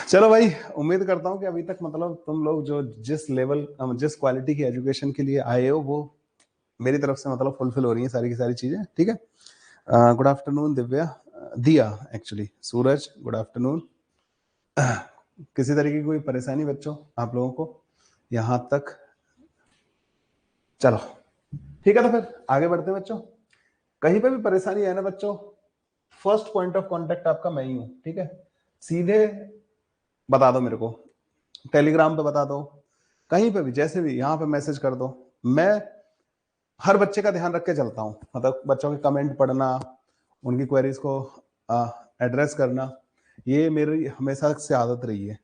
चलो भाई, उम्मीद करता हूँ कि अभी तक मतलब तुम लोग जो जिस लेवल जिस क्वालिटी की एजुकेशन के लिए आए हो वो मेरी तरफ से मतलब फुलफिल हो रही है सारी की सारी चीजें। ठीक है। गुड आफ्टरनून दिव्या, दिया एक्चुअली, सूरज गुड आफ्टरनून। किसी तरीके की कोई परेशानी बच्चों आप लोगों को यहाँ तक? चलो ठीक है, तो फिर आगे बढ़ते हैं बच्चों। कहीं पे भी परेशानी है ना बच्चों, फर्स्ट पॉइंट ऑफ कांटेक्ट आपका मैं ही हूं। ठीक है, सीधे बता दो मेरे को, टेलीग्राम पे बता दो, कहीं पे भी जैसे भी यहाँ पे मैसेज कर दो। मैं हर बच्चे का ध्यान रख के चलता हूँ, मतलब बच्चों के कमेंट पढ़ना, उनकी क्वेरीज को एड्रेस करना, ये मेरी हमेशा से आदत रही है।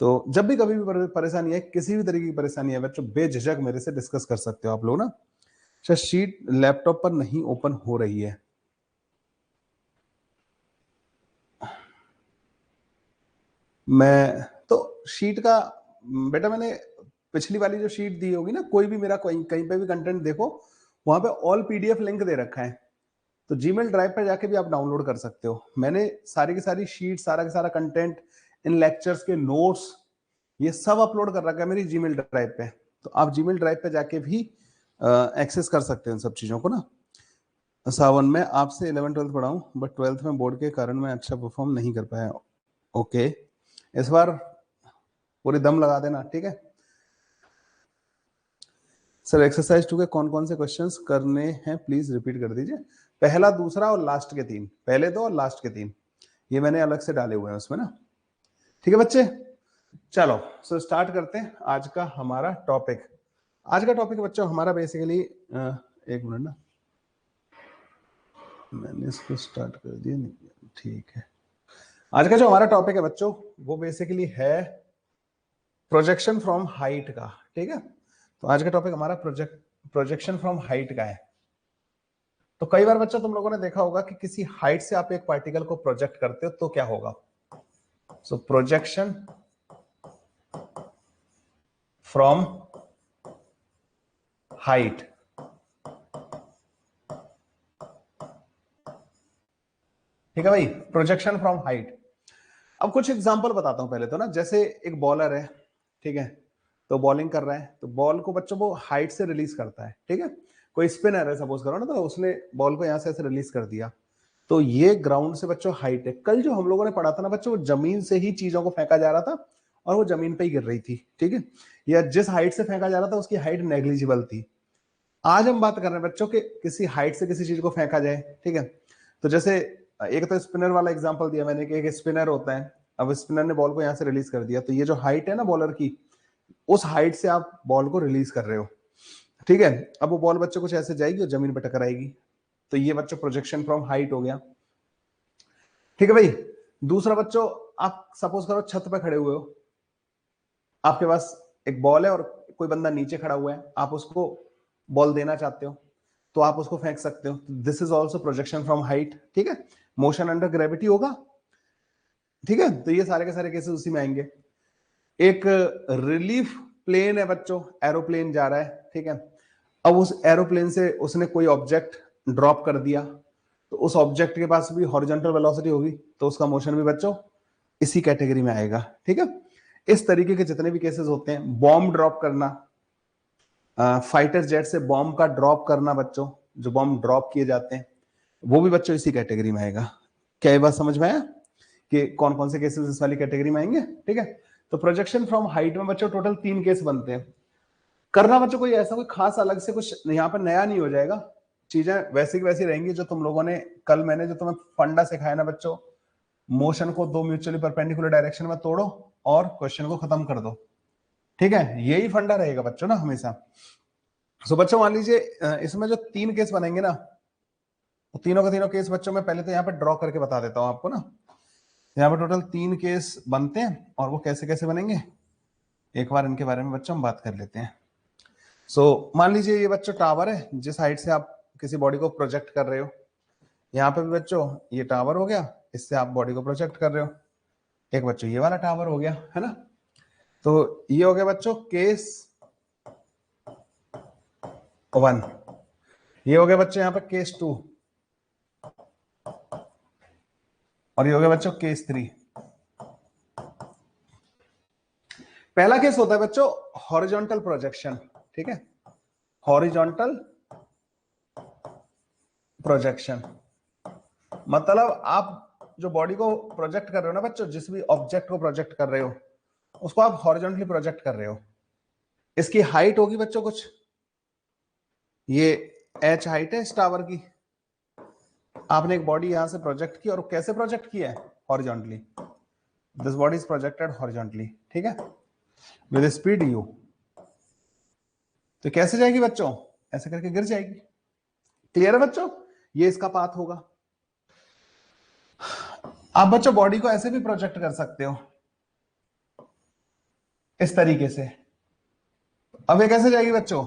तो जब भी कभी भी परेशानी है, किसी भी तरीके की परेशानी है बच्चों, बेझिझक मेरे से डिस्कस कर सकते हो आप लोग ना। शायद शीट लैपटॉप पर नहीं ओपन हो रही है। मैं तो शीट का बेटा, मैंने पिछली वाली जो शीट दी होगी ना, कोई भी मेरा कहीं कहीं पे भी कंटेंट देखो, वहां पे ऑल पीडीएफ लिंक दे रखा है, तो जीमेल ड्राइव पर जाके भी आप डाउनलोड कर सकते हो। मैंने सारी की सारी शीट, सारा का सारा कंटेंट, इन लेक्चर्स के नोट्स, ये सब अपलोड कर रखा है मेरी जीमेल ड्राइव पे। तो आप जीमेल ड्राइव पे जाके भी एक्सेस कर सकते हैं इन सब चीजों को ना। सावन में आपसे 11th 12th पढ़ा हूँ, बट 12th में बोर्ड के कारण मैं अच्छा परफॉर्म नहीं कर पाया। ओके, इस बार पूरी दम लगा देना, ठीक है सर। एक्सरसाइज 2 के कौन कौन से क्वेश्चंस करने हैं प्लीज रिपीट कर दीजिए। पहला, दूसरा और लास्ट के 3, पहले 2 और लास्ट के 3, ये मैंने अलग से डाले हुए हैं उसमें ना। ठीक है बच्चे, चलो सो स्टार्ट करते हैं आज का हमारा टॉपिक। आज का टॉपिक बच्चों हमारा बेसिकली, एक मिनट ना, मैंने इसको स्टार्ट कर दिया नहीं, ठीक है। आज का जो हमारा टॉपिक है बच्चों, वो बेसिकली है प्रोजेक्शन फ्रॉम हाइट का। ठीक है, तो आज का टॉपिक हमारा प्रोजेक्शन फ्रॉम हाइट का है। तो कई बार बच्चों तुम लोगों ने देखा होगा कि किसी हाइट से आप एक पार्टिकल को प्रोजेक्ट करते हो तो क्या होगा। सो प्रोजेक्शन फ्रॉम हाइट, ठीक है भाई, प्रोजेक्शन फ्रॉम हाइट। अब कुछ एग्जांपल बताता हूं पहले तो ना। जैसे एक बॉलर है, ठीक है, तो बॉलिंग कर रहा है, तो बॉल को बच्चों वो हाइट से रिलीज करता है। ठीक है, कोई स्पिनर है सपोज करो ना, तो उसने बॉल को यहां से ऐसे रिलीज कर दिया, तो ये ग्राउंड से बच्चों हाइट है। कल जो हम लोगों ने पढ़ा था ना बच्चों, वो जमीन से ही चीजों को फेंका जा रहा था और वो जमीन पे ही गिर रही थी। ठीक है, या जिस हाइट से फेंका जा रहा था उसकी हाइट नेग्लिजिबल थी। आज हम बात कर रहे हैं बच्चों के किसी हाइट से किसी चीज को फेंका जाए। ठीक है, तो जैसे एक तो स्पिनर वाला एग्जांपल दिया मैंने कि एक स्पिनर होता है, अब स्पिनर ने बॉल को यहां से रिलीज कर दिया, तो ये जो हाइट है ना बॉलर की, उस हाइट से आप बॉल को रिलीज कर रहे हो। ठीक है, अब वो बॉल बच्चों कुछ ऐसे जाएगी और जमीन पर टकराएगी, तो ये बच्चों प्रोजेक्शन फ्रॉम हाइट हो गया। ठीक है भाई, दूसरा बच्चों, आप सपोज करो छत पे खड़े हुए हो, आपके पास एक बॉल है और कोई बंदा नीचे खड़ा हुआ है, आप उसको बॉल देना चाहते हो तो आप उसको फेंक सकते हो। This is also projection from height. ठीक है, मोशन अंडर ग्रेविटी होगा। ठीक है, तो ये सारे के सारे केसेस उसी में आएंगे। एक रिलीफ प्लेन है बच्चों, एरोप्लेन जा रहा है, ठीक है, अब उस एरोप्लेन से उसने कोई ऑब्जेक्ट ड्रॉप कर दिया, तो उस ऑब्जेक्ट के पास भी हॉरिजॉन्टल वेलोसिटी होगी, तो उसका मोशन भी बच्चों इसी कैटेगरी में आएगा। ठीक है, इस तरीके के जितने भी केसेस होते हैं, बॉम्ब ड्रॉप करना, फाइटर जेट से बॉम्ब का ड्रॉप करना बच्चों, जो बॉम्ब ड्रॉप किए जाते हैं, वो भी बच्चों इसी कैटेगरी में आएगा। क्या ये बात समझ में आया कि कौन कौन से केसेस इस वाली कैटेगरी में आएंगे? ठीक है, तो प्रोजेक्शन फ्रॉम हाइट में बच्चों टोटल 3 केस बनते हैं। करना बच्चों कोई ऐसा कोई खास अलग से कुछ यहाँ पर नया नहीं हो जाएगा, चीजें वैसी की वैसी रहेंगी जो तुम लोगों ने कल मैंने जो तुम्हें फंडा सिखाया ना बच्चों, मोशन को 2 म्यूचुअली परपेंडिकुलर डायरेक्शन में तोड़ो और क्वेश्चन को खत्म कर दो। ठीक है, यही फंडा रहेगा बच्चों ना हमेशा। सो बच्चों मान लीजिए इसमें जो 3 केस बनेंगे ना, तो तीनों के तीनों केस बच्चों मैं पहले तो यहाँ पे ड्रॉ करके बता देता हूँ आपको ना। यहाँ पे टोटल 3 केस बनते हैं, और वो कैसे कैसे बनेंगे एक बार इनके बारे में बच्चों हम बात कर लेते हैं। मान लीजिए ये बच्चों टावर है, जिस हाइट से आप किसी बॉडी को प्रोजेक्ट कर रहे हो। यहाँ पे भी बच्चों ये टावर हो गया, इससे आप बॉडी को प्रोजेक्ट कर रहे हो। एक बच्चों ये वाला टावर हो गया, है ना। तो ये हो गया बच्चों केस 1, ये हो गया बच्चों यहाँ पे केस 2, और ये हो गया बच्चों केस 3। पहला केस होता है बच्चों हॉरिजॉन्टल प्रोजेक्शन, ठीक है, हॉरिजॉन्टल प्रोजेक्शन मतलब आप जो बॉडी को प्रोजेक्ट कर रहे हो ना बच्चों, जिस भी ऑब्जेक्ट को प्रोजेक्ट कर रहे हो उसको आप हॉरिजॉन्टली प्रोजेक्ट कर रहे हो। इसकी हाइट होगी बच्चों कुछ, ये h हाइट है इस टावर की, आपने एक बॉडी यहां से प्रोजेक्ट की और कैसे प्रोजेक्ट किया है, horizontally, this body is projected horizontally, ठीक है, विद स्पीड u। तो कैसे जाएगी बच्चों, ऐसे करके गिर जाएगी। क्लियर है बच्चों, ये इसका पाथ होगा। आप बच्चों बॉडी को ऐसे भी प्रोजेक्ट कर सकते हो इस तरीके से। अब ये कैसे जाएगी बच्चों,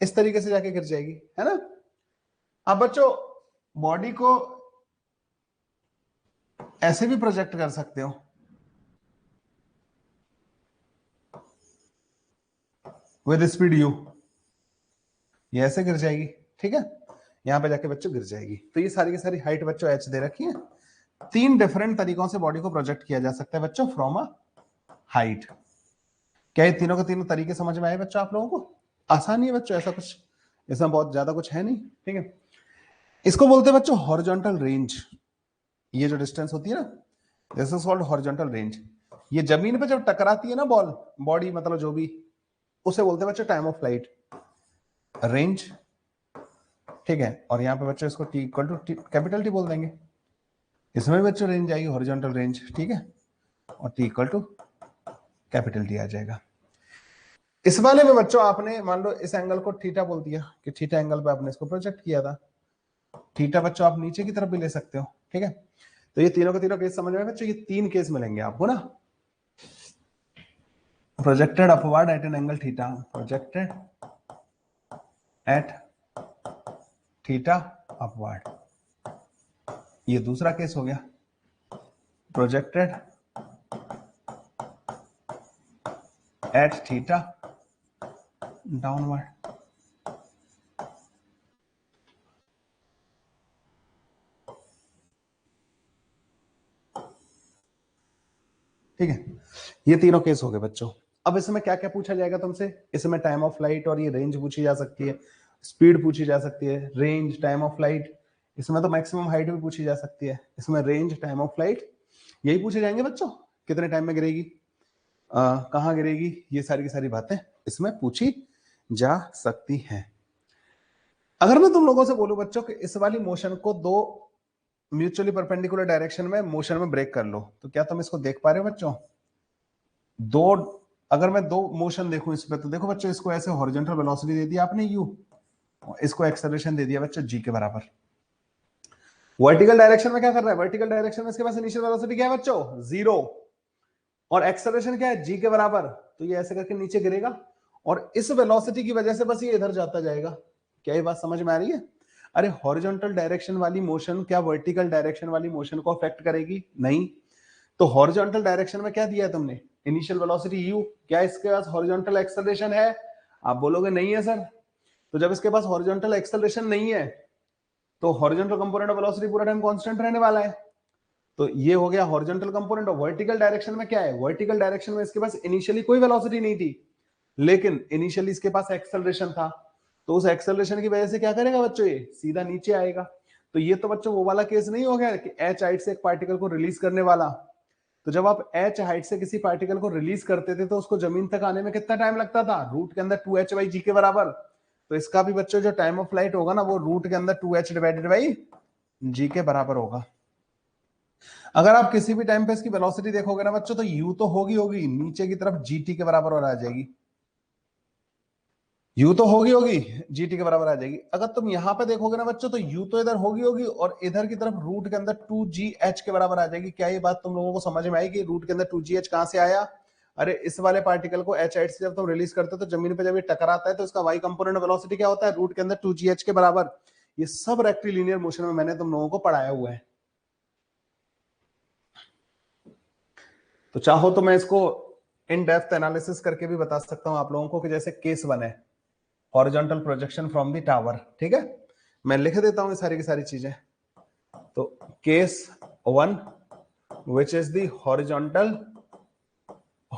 इस तरीके से जाके गिर जाएगी, है ना। अब बच्चों बॉडी को ऐसे भी प्रोजेक्ट कर सकते हो, विद स्पीड u, ये ऐसे गिर जाएगी, ठीक है, यहां पे जाके बच्चों गिर जाएगी। तो ये सारी की सारी हाइट बच्चों h दे रखी है। 3 डिफरेंट तरीकों से बॉडी को प्रोजेक्ट किया जा सकता है बच्चों फ्रॉम अ हाइट। क्या ये तीनों के तीनों तरीके समझ में आए बच्चों आप लोगों को? आसान ही है बच्चों, ऐसा कुछ इसमें बहुत ज्यादा कुछ है नहीं, ठीक है। इसको बोलते हैं बच्चों हॉरिजॉन्टल रेंज। ये जो डिस्टेंस होती है ना, this is called horizontal range. ये जमीन पे जब टकराती है ना बॉडी मतलब जो भी, उसे बोलते हैं बच्चों टाइम ऑफ फ्लाइट रेंज, ठीक है। और यहाँ पे बच्चों इसको T equal to capital T बोल देंगे। इसमें भी बच्चों रेंज आएगी हॉरिजॉन्टल रेंज, ठीक है, और T equal to capital T आ जाएगा। इस वाले में बच्चों आपने मान लो इस एंगल को थीटा बोल दिया कि थीटा एंगल पे आपने इसको प्रोजेक्ट किया था। थीटा बच्चों आप नीचे की तरफ भी ले सकते हो, ठीक है। तो ये तीनों के तीनों केस समझ में बच्चों, ये 3 केस मिलेंगे आपको ना। Projected upward at an angle theta, projected at theta upward, ये दूसरा केस हो गया। प्रोजेक्टेड एट थीटा डाउनवर्ड, ठीक है। ये तीनों केस हो गए बच्चों। अब इसमें क्या क्या पूछा जाएगा तुमसे, इसमें टाइम ऑफ फ्लाइट और ये रेंज पूछी जा सकती है, स्पीड पूछी जा सकती है, रेंज, टाइम ऑफ फ्लाइट। इसमें तो मैक्सिमम हाइट भी पूछी जा सकती है, इसमें रेंज, टाइम ऑफ फ्लाइट यही पूछे जाएंगे बच्चों। कितने टाइम में गिरेगी, कहाँ गिरेगी, ये सारी की सारी बातें इसमें पूछी जा सकती हैं। अगर मैं तुम लोगों से बोलूं बच्चों कि इस वाली मोशन को 2 म्यूचुअली परपेंडिकुलर डायरेक्शन में मोशन में ब्रेक कर लो, तो क्या तुम इसको देख पा रहे हो बच्चों? अगर मैं 2 मोशन देखूं इस पे, तो देखो बच्चों इसको ऐसे हॉरिजॉन्टल वेलोसिटी दे दी आपने u, इसको एक्सेलरेशन दे दिया बच्चों g के बराबर। वर्टिकल डायरेक्शन में क्या कर रहा है, वर्टिकल डायरेक्शन में इसके पास इनिशियल वेलोसिटी क्या है बच्चों, 0, और एक्सेलरेशन क्या है, g के बराबर। तो ये ऐसे करके नीचे गिरेगा और इस वेलोसिटी की वजह से बस ये इधर जाता जाएगा। क्या ये बात समझ में आ रही है? अरे हॉरिजॉन्टल डायरेक्शन वाली मोशन क्या वर्टिकल डायरेक्शन वाली मोशन को अफेक्ट करेगी? नहीं। तो हॉरिजॉन्टल डायरेक्शन में क्या दिया है तुमने, इनिशियल वेलोसिटी u, क्या इसके पास हॉरिजॉन्टल एक्सेलरेशन है? आप बोलोगे नहीं है सर। तो जब इसके पास हॉरिजॉन्टल एक्सेलरेशन नहीं है तो हॉरिजॉन्टल कंपोनेंट ऑफ वेलोसिटी पूरा टाइम कांस्टेंट रहने वाला है। तो ये हो गया हॉरिजॉन्टल कंपोनेंट। और वर्टिकल डायरेक्शन में क्या है, वर्टिकल डायरेक्शन में इसके पास इनिशियली कोई वेलोसिटी नहीं थी, लेकिन इनिशियली इसके पास एक्सेलरेशन था। तो उस एक्सेलरेशन की वजह से क्या करेगा बच्चों, ये सीधा नीचे आएगा। तो ये तो बच्चों वो वाला केस नहीं हो गया कि h हाइट से एक पार्टिकल को रिलीज करने वाला। तो जब आप h हाइट से किसी पार्टिकल को रिलीज करते थे तो उसको जमीन तक आने में कितना टाइम लगता था, रूट के अंदर 2h/g के बराबर। तो इसका भी बच्चों जो टाइम ऑफ फ्लाइट होगा ना, वो रूट के अंदर 2h डिवाइडेड बाई g के बराबर होगा। अगर आप किसी भी टाइम पे इसकी वेलोसिटी देखोगे ना बच्चों, तो u तो होगी नीचे की तरफ gt के बराबर और आ जाएगी, u तो होगी gt के बराबर आ जाएगी। अगर तुम यहां पे देखोगे ना बच्चों, तो u तो इधर होगी और इधर की तरफ रूट के अंदर 2gh के बराबर आ जाएगी। क्या ये बात तुम लोगों को समझ में आएगी, रूट के अंदर 2gh कहां से आया? अरे इस वाले पार्टिकल को h हाइट से जब तुम रिलीज करते हो तो जमीन पे जब ये टकराता है तो इसका y कंपोनेंट वेलोसिटी क्या होता है, रूट के अंदर 2gh के बराबर। ये सब रेक्टिलिनियर मोशन में मैंने तुम लोगों को पढ़ाया हुआ है। तो चाहो तो मैं इसको इन डेप्थ एनालिसिस करके भी बता सकता हूं आप लोगों को, कि जैसे केस 1 है horizontal projection from the tower, ठीक है, मैं लिख देता हूं ये सारी की सारी चीजें। तो case 1 which is the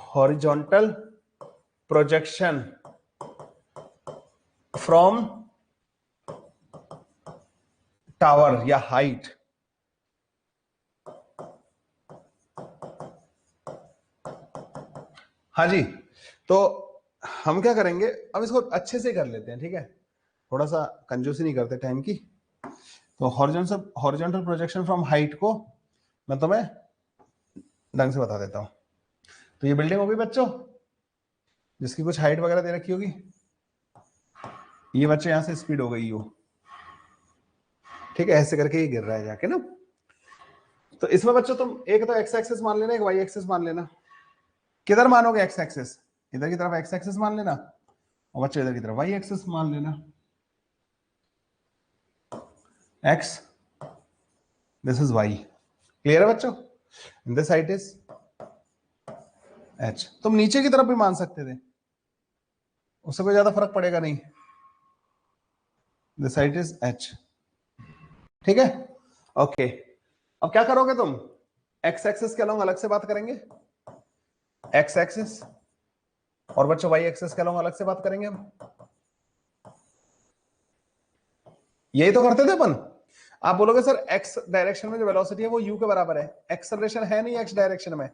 horizontal projection from tower या हाइट, हाँ जी। तो हम क्या करेंगे, अब इसको अच्छे से कर लेते हैं, ठीक है, थोड़ा सा कंजूसी नहीं करते टाइम की। तो हॉरिजॉन्टल प्रोजेक्शन फ्रॉम हाइट को मैं तुम्हें ढंग से बता देता हूं। तो ये बिल्डिंग होगी बच्चों जिसकी कुछ हाइट वगैरह दे रखी होगी, ये बच्चे यहां से स्पीड हो गई यू, ठीक है, ऐसे करके ये गिर रहा है जाके ना। तो इसमें बच्चों तुम एक तो एक्स एक्सिस मान लेना, एक वाई एक्सिस मान लेना। किधर मानोगे एक्स एक्सिस, इधर की तरफ एक्स एक्सिस मान लेना, और बच्चों इधर की तरफ वाई एक्सिस मान लेना। X, this is Y, clear है बच्चों, दिस हाइट इज एच। तुम नीचे की तरफ भी मान सकते थे, उससे कोई ज्यादा फर्क पड़ेगा नहीं, दिस हाइट इज एच, ठीक है, ओके। अब क्या करोगे तुम, एक्स एक्सिस के अलोंग अलग से बात करेंगे, एक्स एक्सिस, और बच्चों वाई एक्सिस के अलोंग अलग से बात करेंगे हम, यही तो करते थे अपन। आप बोलोगे सर एक्स डायरेक्शन में जो वेलोसिटी है वो यू के बराबर है, एक्सेलरेशन है नहीं एक्स डायरेक्शन में,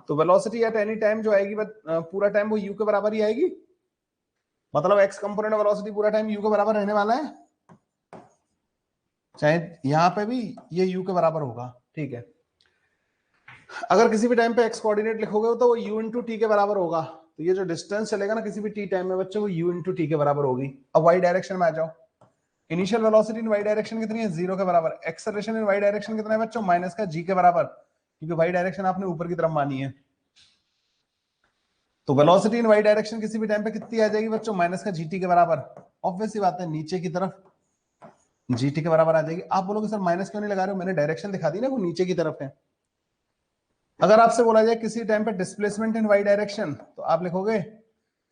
तो वेलोसिटी एट एनी टाइम जो आएगी पूरा टाइम वो यू के बराबर ही आएगी, मतलब एक्स कंपोनेंट वेलोसिटी पूरा टाइम यू के बराबर रहने वाला है, चाहे यहां पे भी ये यू के बराबर होगा, ठीक है। अगर किसी भी टाइम पे एक्स कोऑर्डिनेट लिखोगे तो वो यू इंटू टी के बराबर होगा, तो ये जो डिस्टेंस चलेगा ना किसी भी टी टाइम में बच्चों वो यू इंटू टी के बराबर होगी। अब वाई डायरेक्शन में आ जाओ, initial velocity in Y direction कितनी है, जीरो के बराबर, एक्सेलरेशन इन वाई डायरेक्शन कितना है बच्चों, माइनस का जी के बराबर, क्योंकि वाई डायरेक्शन आपने ऊपर की तरफ मानी है। तो वेलोसिटी इन वाई डायरेक्शन किसी भी टाइम पे कितनी आ जाएगी बच्चों, माइनस का जीटी के बराबर, ऑब्वियस सी बात है नीचे की तरफ जीटी के बराबर आ जाएगी। आप बोलोगे सर माइनस क्यों नहीं लगा रहे हो, मैंने डायरेक्शन दिखा दी ना, वो नीचे की तरफ है। अगर आपसे बोला जाए किसी टाइम पे डिस्प्लेसमेंट इन वाई डायरेक्शन, तो आप लिखोगे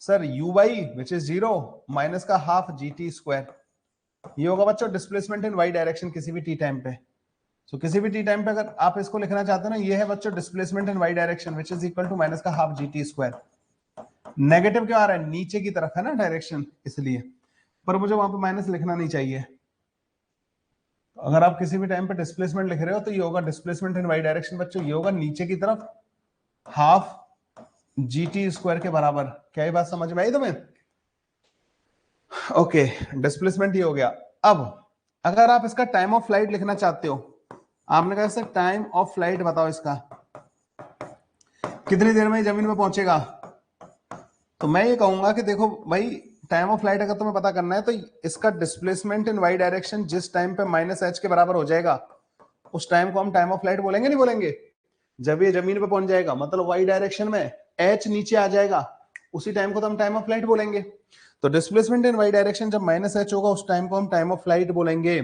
sir U Y which is zero minus का हाफ जी टी स्क्वायर, ये होगा बच्चों डिस्प्लेसमेंट इन वाई डायरेक्शन किसी भी टी टाइम पे। तो किसी भी टी टाइम पे अगर आप इसको लिखना चाहते हो ना, ये है बच्चों displacement in Y direction which is equal to minus का half G T square. Negative क्यों आ रहा है, नीचे की तरफ है ना डायरेक्शन इसलिए, पर मुझे वहां पे माइनस लिखना नहीं चाहिए। तो अगर आप किसी भी टाइम पे डिस्प्लेसमेंट लिख रहे हो तो ये होगा डिस्प्लेसमेंट इन वाई डायरेक्शन बच्चों, ये होगा नीचे की तरफ हाफ जी टी स्क्वायर के बराबर। क्या ये बात समझ में आई तुम्हें, ओके, डिस्प्लेसमेंट ये हो गया। अब अगर आप इसका टाइम ऑफ फ्लाइट लिखना चाहते हो, आपने कहा सर टाइम ऑफ फ्लाइट बताओ इसका, कितनी देर में ये जमीन पे पहुंचेगा, तो मैं ये कहूंगा कि देखो भाई, टाइम ऑफ फ्लाइट अगर तुम्हें पता करना है तो इसका डिस्प्लेसमेंट इन वाई डायरेक्शन जिस टाइम पे माइनस एच के बराबर हो जाएगा उस टाइम को हम टाइम ऑफ फ्लाइट बोलेंगे, नहीं बोलेंगे, जब ये जमीन पे पहुंच जाएगा, मतलब वाई डायरेक्शन में एच नीचे आ जाएगा, उसी टाइम को तो हम टाइम ऑफ फ्लाइट बोलेंगे। तो डिस्प्लेसमेंट इन वाई डायरेक्शन जब माइनस एच होगा उस टाइम को हम टाइम ऑफ फ्लाइट बोलेंगे।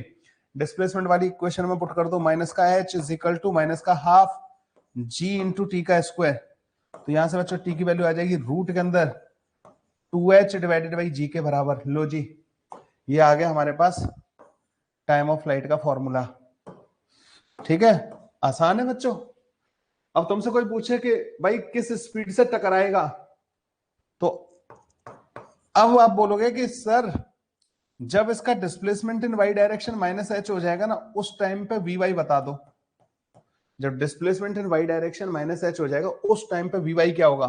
डिस्प्लेसमेंट वाली इक्वेशन में पुट कर दो, माइनस का H is equal to minus का हाफ जी इंटू टी का स्क्वायर, तो यहां से बच्चों टी की वैल्यू आ जाएगी रूट के अंदर 2h डिवाइडेड बाई जी के बराबर। लो जी, ये आ गया हमारे पास टाइम ऑफ फ्लाइट का फॉर्मूला, ठीक है, आसान है बच्चों। अब तुमसे कोई पूछे कि भाई किस स्पीड से टकराएगा, तो अब आप बोलोगे कि सर जब इसका displacement in Y direction minus H हो जाएगा ना उस टाइम पे वी वाई बता दो। जब displacement in Y direction minus H हो जाएगा उस टाइम पे वी वाई क्या होगा,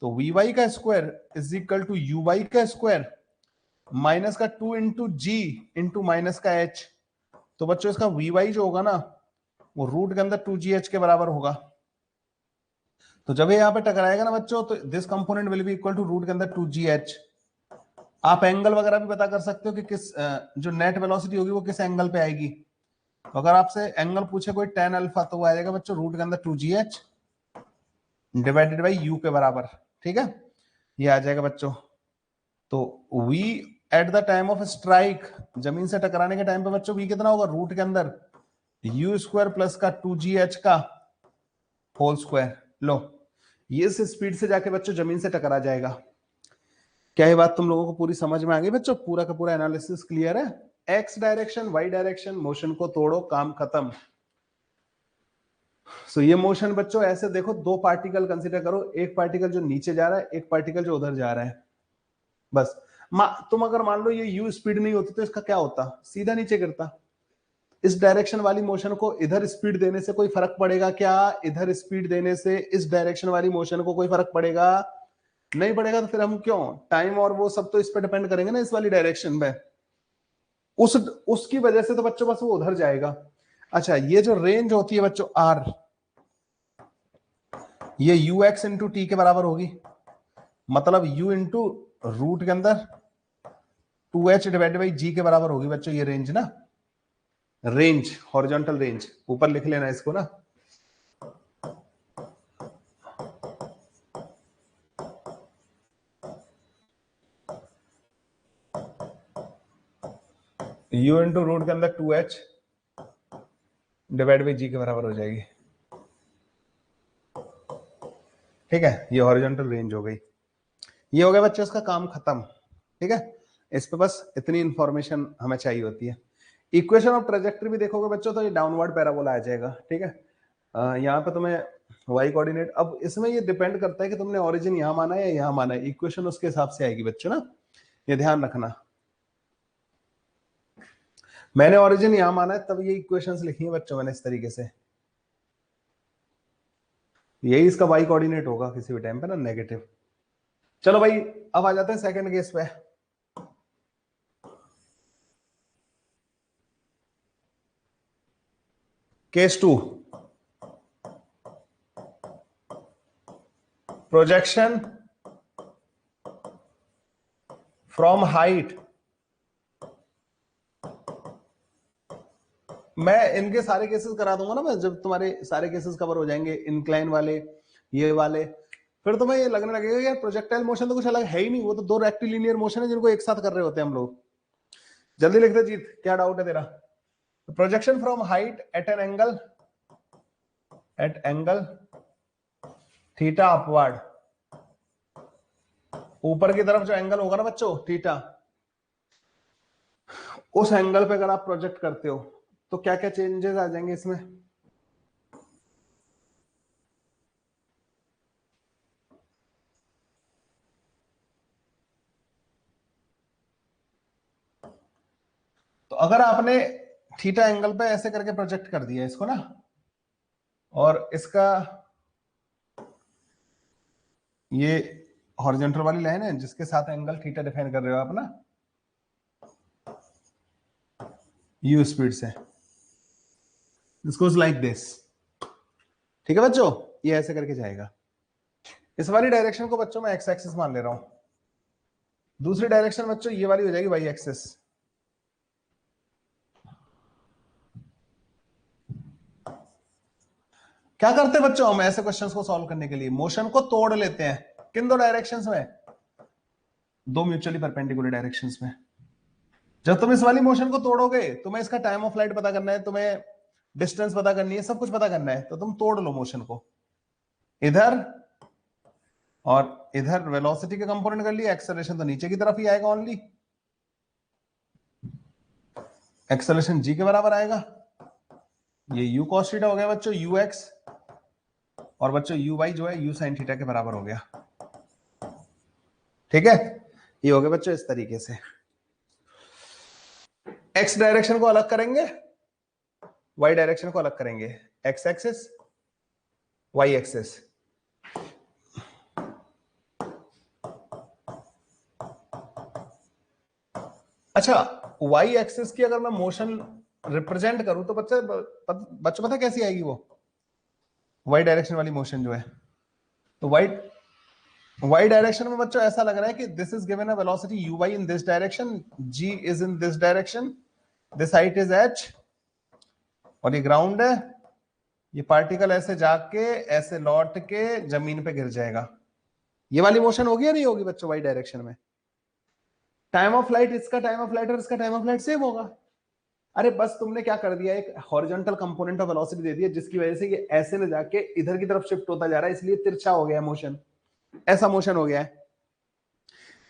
तो वी वाई का square is equal to you Y का स्क्वायर माइनस का 2 इंटू जी इंटू माइनस का एच। तो बच्चों इसका वी वाई जो होगा ना वो रूट के अंदर 2gh के बराबर होगा। तो जब ये यहां पे टकराएगा ना बच्चों तो this component will be equal to root के अंदर 2gh। आप एंगल वगैरह भी पता कर सकते हो कि किस जो नेट वेलोसिटी होगी वो किस एंगल पे आएगी। तो अगर आपसे एंगल पूछे कोई tan अल्फा तो वो आएगा बच्चों रूट के अंदर 2gh डिवाइडेड बाई u के बराबर, ठीक है, ये आ जाएगा बच्चों। तो v at the time of strike, जमीन से टकराने के टाइम पे बच्चों v कितना होगा, रूट के अंदर u स्क्वायर प्लस का 2gh का होल स्क्वायर। लो, ये इस स्पीड से जाके बच्चों जमीन से टकरा जाएगा। क्या ये बात तुम लोगों को पूरी समझ में आ गई बच्चों, पूरा का पूरा एनालिसिस क्लियर है। X direction Y direction motion को तोड़ो, काम खत्म। सो ये मोशन बच्चों ऐसे देखो, दो पार्टिकल कंसीडर करो, एक पार्टिकल जो नीचे जा रहा है, एक पार्टिकल जो उधर जा रहा है। बस तुम अगर मान लो ये यू स्पीड नहीं होती तो इसका क्या होता, सीधा नीचे गिरता। इस डायरेक्शन वाली मोशन को इधर स्पीड देने से कोई फर्क पड़ेगा क्या? इधर स्पीड देने से इस डायरेक्शन वाली मोशन को कोई फर्क पड़ेगा? नहीं पड़ेगा। तो फिर हम क्यों टाइम और वो सब तो इस पे डिपेंड करेंगे ना, इस वाली डायरेक्शन में। उसकी वजह से तो बच्चों बस वो उधर जाएगा। अच्छा, ये जो रेंज होती है बच्चों आर, ये यू एक्स इंटू टी के बराबर होगी। मतलब यू इंटू रूट के अंदर 2h डिवाइडेड बाई जी के बराबर होगी बच्चों ये रेंज ना। रेंज हॉरिजॉन्टल रेंज, ऊपर लिख लेना इसको ना। यू इंटू रूट के अंदर 2h डिवाइड बाई जी के बराबर हो जाएगी। ठीक है, ये हॉरिजॉन्टल रेंज हो गई। ये हो गया बच्चों इसका काम खत्म। ठीक है, इस पे बस इतनी इंफॉर्मेशन हमें चाहिए होती है। इक्वेशन ऑफ ट्रेजेक्टरी भी देखोगे बच्चों तो ये डाउनवर्ड पैराबोला आ जाएगा। ठीक है, यहाँ पे तुम्हें वाई कोऑर्डिनेट, अब इसमें ये डिपेंड करता है कि तुमने ओरिजिन यहाँ माना है या यहाँ माना है, इक्वेशन उसके हिसाब से आएगी बच्चों ना, ये ध्यान रखना। मैंने ओरिजिन यहाँ माना है तब ये इक्वेशंस लिखी है बच्चों मैंने इस तरीके से, यही इसका वाई कोऑर्डिनेट होगा किसी भी टाइम पे ना, नेगेटिव। चलो भाई, अब आ जाते हैं सेकंड केस पे। Case 2, projection from height. मैं इनके सारे केसेस करा दूंगा ना, मैं जब तुम्हारे सारे केसेस कवर हो जाएंगे, इंक्लाइन वाले, ये वाले, फिर तुम्हें ये लगने लगेगा यार प्रोजेक्टाइल मोशन तो कुछ अलग है ही नहीं, वो तो दो रेक्टिलिनियर मोशन है जिनको एक साथ कर रहे होते हैं हम लोग। जल्दी लिख दे जीत, क्या डाउट है तेरा? Projection from height at angle theta upward, ऊपर की तरफ जो एंगल होगा ना बच्चों थीटा, उस एंगल पे अगर आप प्रोजेक्ट करते हो तो क्या क्या चेंजेस आ जाएंगे इसमें? तो अगर आपने थीटा एंगल पे ऐसे करके प्रोजेक्ट कर दिया इसको ना, और इसका ये हॉरिजॉन्टल वाली लाइन है जिसके साथ एंगल थीटा डिफाइन कर रहे हो आप ना, यू स्पीड से, दिस गोज लाइक दिस। ठीक है बच्चों, ये ऐसे करके जाएगा। इस वाली डायरेक्शन को बच्चों मैं एक्स एक्सिस मान ले रहा हूं, दूसरी डायरेक्शन बच्चों ये वाली हो जाएगी वाई एक्सिस। क्या करते हैं बच्चों हम ऐसे क्वेश्चंस को सॉल्व करने के लिए? मोशन को तोड़ लेते हैं। किन दो डायरेक्शंस में? दो म्यूचुअली परपेंडिकुलर डायरेक्शंस में। जब तुम इस वाली मोशन को तोड़ोगे, तुम्हें इसका टाइम ऑफ फ्लाइट पता करना है, तुम्हें डिस्टेंस पता करनी है, सब कुछ पता करना है, तो तुम तोड़ लो मोशन को, इधर और इधर वेलोसिटी के कंपोनेंट कर लिया, एक्सेलरेशन तो नीचे की तरफ ही आएगा ओनली, एक्सेलरेशन जी के बराबर आएगा। ये यू कॉस थीटा हो गया बच्चों यू एक्स, और बच्चों यू वाई जो है यू साइन थीटा के बराबर हो गया। ठीक है, ये हो गया बच्चों इस तरीके से। एक्स डायरेक्शन को अलग करेंगे, वाई डायरेक्शन को अलग करेंगे, एक्स एक्सिस वाई एक्सिस। अच्छा, वाई एक्सिस की अगर मैं मोशन रिप्रेजेंट करूं तो बच्चों पता कैसी आएगी वो वाई डायरेक्शन वाली मोशन जो है? तो वाई डायरेक्शन में बच्चों ऐसा लग रहा है कि this is given a velocity U Y in this direction, G is in this direction, this height is H, और ये ग्राउंड है, ये पार्टिकल ऐसे जाके ऐसे लौट के जमीन पे गिर जाएगा। ये वाली मोशन होगी या नहीं होगी बच्चों वाई डायरेक्शन में? टाइम ऑफ फ्लाइट, इसका टाइम ऑफ फ्लाइट और इसका टाइम ऑफ फ्लाइट सेम होगा। अरे बस तुमने क्या कर दिया, एक हॉरिजॉन्टल कंपोनेंट ऑफ वेलोसिटी दे दिया जिसकी वजह से ये ऐसे न जाके इधर की तरफ शिफ्ट होता जा रहा है, इसलिए तिरछा हो गया मोशन, ऐसा मोशन हो गया है।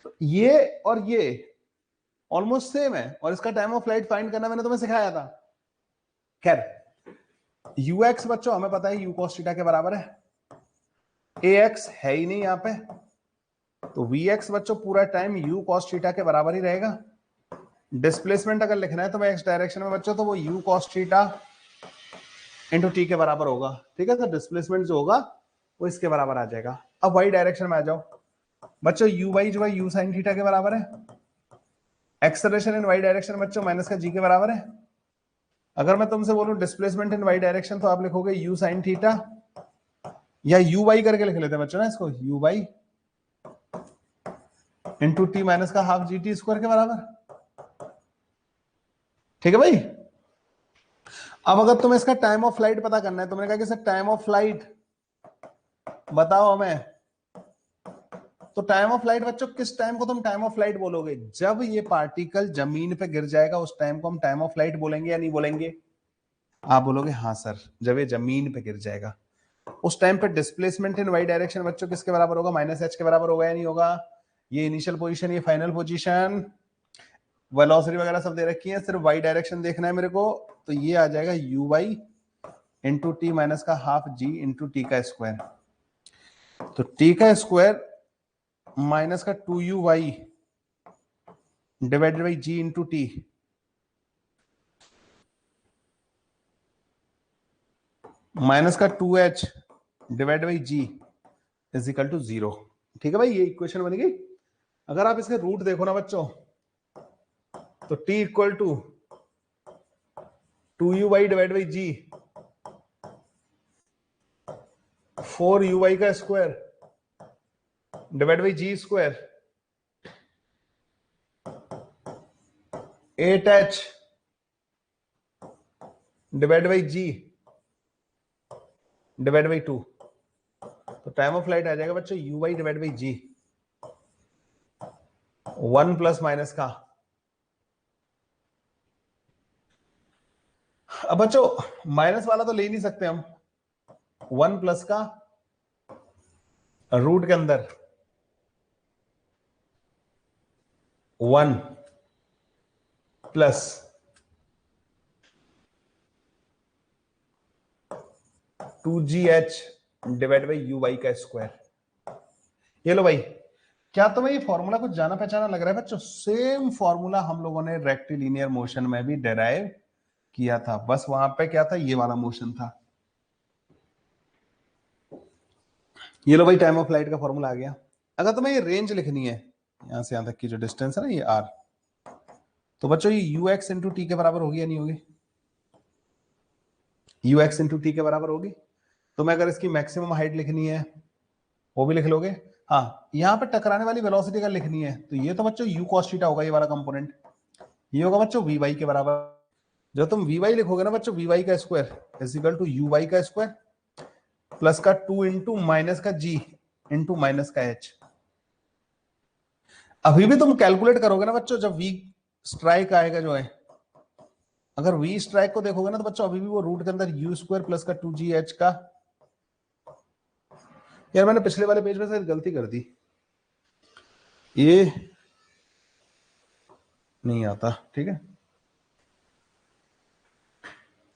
तो ये और ये ऑलमोस्ट सेम है, और इसका टाइम ऑफ फ्लाइट फाइंड करना मैंने तुम्हें सिखाया था। खैर, ux बच्चों हमें पता है u cos थीटा के बराबर है, ax है ही नहीं यहां पे, तो vx बच्चों पूरा टाइम u cos थीटा के बराबर ही रहेगा। डिस्प्लेसमेंट अगर लिखना है तो मैं एक्स डायरेक्शन में बच्चों, तो वो u cos theta into T के बराबर होगा, ठीक है। तो डिस्प्लेसमेंट जो होगा वो इसके बराबर आ जाएगा। अब वाई डायरेक्शन में आ जाओ बच्चों, यू वाई जो है यू साइन थीटा के बराबर है, एक्सेलरेशन इन वाई डायरेक्शन बच्चों माइनस का जी के बराबर है। अगर मैं तुमसे बोलूं डिस्प्लेसमेंट इन वाई डायरेक्शन, तो आप लिखोगे यू साइन थीटा, या यू वाई करके लिख लेते हैं बच्चों ना इसको, U Y into T minus का हाफ जी टी स्क्वायर के बराबर, ठीक है भाई। अब अगर तुम्हें इसका टाइम ऑफ फ्लाइट पता करना है, तुमने कहा कि सर टाइम ऑफ फ्लाइट बताओ हमें, तो टाइम ऑफ फ्लाइट बच्चों किस टाइम को तुम टाइम ऑफ फ्लाइट बोलोगे? जब ये पार्टिकल जमीन पे गिर जाएगा उस टाइम को हम टाइम ऑफ फ्लाइट बोलेंगे या नहीं बोलेंगे? आप बोलोगे हाँ सर, जब ये जमीन पे गिर जाएगा उस टाइम पे डिस्प्लेसमेंट इन वाई डायरेक्शन बच्चों किसके बराबर होगा? माइनस एच के बराबर होगा या नहीं होगा? ये इनिशियल पोजीशन, ये फाइनल पोजीशन, वेलोसिटी वगैरह सब दे रखी है, सिर्फ वाई डायरेक्शन देखना है मेरे को, तो ये आ जाएगा U Y into T minus का हाफ जी इंटू टी का स्क्वायर। तो टी का स्क्वायर माइनस का 2u(y) divided by G into T, minus का 2h divide by G is equal to 0। ठीक है भाई, ये इक्वेशन बन गई। अगर आप इसके रूट देखो ना बच्चों, तो t equal to 2u(y) divide by G 4u(y) का square divide by G square 8h divide by G divide by 2। तो टाइम ऑफ फ्लाइट आ जाएगा बच्चों U Y divide by ji, 1 plus minus का। अब बच्चों माइनस वाला तो ले नहीं सकते हम, 1 प्लस का रूट के अंदर 1 plus 2gh divide by U Y का स्क्वायर। ये लो भाई, क्या तुम्हें ये फॉर्मूला कुछ जाना पहचाना लग रहा है बच्चों? सेम फॉर्मूला हम लोगों ने रेक्टिलिनियर मोशन में भी डेराइव किया था, बस वहां पे क्या था, ये वाला मोशन था। ये लो भाई, टाइम ऑफ फ्लाइट का फॉर्मूला आ गया। अगर तुम्हें ये रेंज लिखनी है, यहां से यहां तक की जो डिस्टेंस है ना ये r, तो बच्चों ये यू एक्स इंटू टी के बराबर होगी या नहीं होगी? यू एक्स इंटू टी के बराबर होगी। तो मैं अगर इसकी मैक्सिमम हाइट लिखनी है वो भी लिख लोगे। हाँ, यहाँ पे टकराने वाली वेलोसिटी अगर लिखनी है तो ये तो बच्चों यू कॉस थीटा होगा, ये वाला कंपोनेंट, ये होगा बच्चों वी वाई के बराबर। जब तुम वी वाई लिखोगे ना बच्चों, वी वाई का square is equal to you Y का स्क्वायर प्लस का 2 इंटू माइनस का जी इंटू माइनस का एच। अभी भी तुम कैलकुलेट करोगे ना बच्चों, जब वी स्ट्राइक आएगा जो है, अगर वी स्ट्राइक को देखोगे ना तो बच्चों अभी भी वो रूट के अंदर यू स्क्वायर प्लस का 2gh का। यार मैंने पिछले वाले पेज में से गलती कर दी, ये नहीं आता, ठीक है।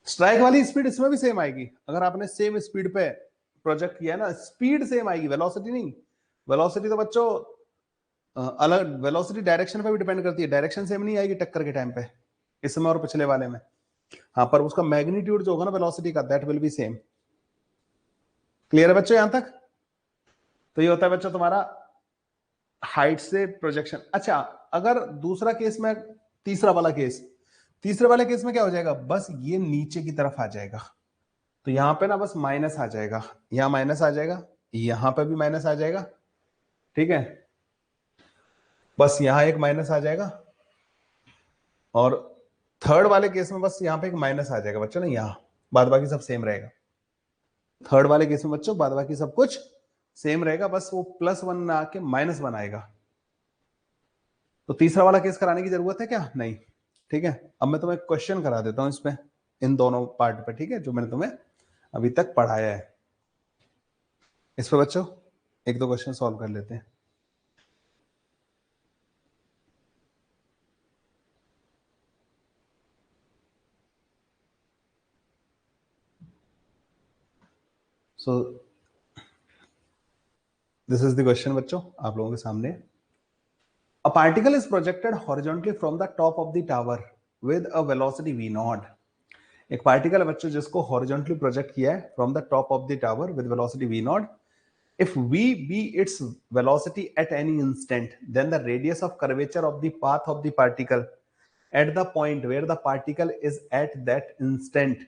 स्ट्राइक वाली स्पीड इसमें भी सेम आएगी, अगर आपने सेम स्पीड पे प्रोजेक्ट किया है ना, स्पीड सेम आएगी, वेलोसिटी नहीं। वेलोसिटी तो बच्चों अलग, वेलोसिटी डायरेक्शन पे भी डिपेंड करती है, डायरेक्शन सेम नहीं आएगी टक्कर के टाइम पे, इसमें और पिछले वाले में। हाँ, पर उसका मैग्नीट्यूड जो होगा ना वेलोसिटी का, that will be same. Clear है बच्चों यहां तक? तो ये होता है बच्चों तुम्हारा हाइट से प्रोजेक्शन। अच्छा, अगर दूसरा केस में, तीसरा वाला केस, तीसरे वाले केस में क्या हो जाएगा, बस ये नीचे की तरफ आ जाएगा, तो यहां पे ना बस माइनस आ जाएगा, यहां माइनस आ जाएगा, यहां पे भी माइनस आ जाएगा, ठीक है। बस यहां एक माइनस आ जाएगा, और थर्ड वाले केस में बस यहां पे एक माइनस आ जाएगा बच्चों ना, यहां बाद बाकी सब सेम रहेगा। थर्ड वाले केस में बच्चों बाद बाकी सब कुछ सेम रहेगा, बस वो +1 में आके -1 आएगा। तो तीसरा वाला केस कराने की जरूरत है क्या? नहीं, ठीक है। अब मैं तुम्हें क्वेश्चन करा देता हूं इसमें, इन दोनों पार्ट पे, ठीक है, जो मैंने तुम्हें अभी तक पढ़ाया है। इस पे बच्चों एक दो क्वेश्चन सॉल्व कर लेते हैं। So this is the question बच्चों आप लोगों के सामने। A particle is projected horizontally from the top of the tower with a velocity v naught। एक पार्टिकल है बच्चों जिसको हॉरिजॉन्टली प्रोजेक्ट किया है from the top of the tower with velocity v naught। If v be its velocity at any instant, then the radius of curvature of the path of the particle at the point where the particle is at that instant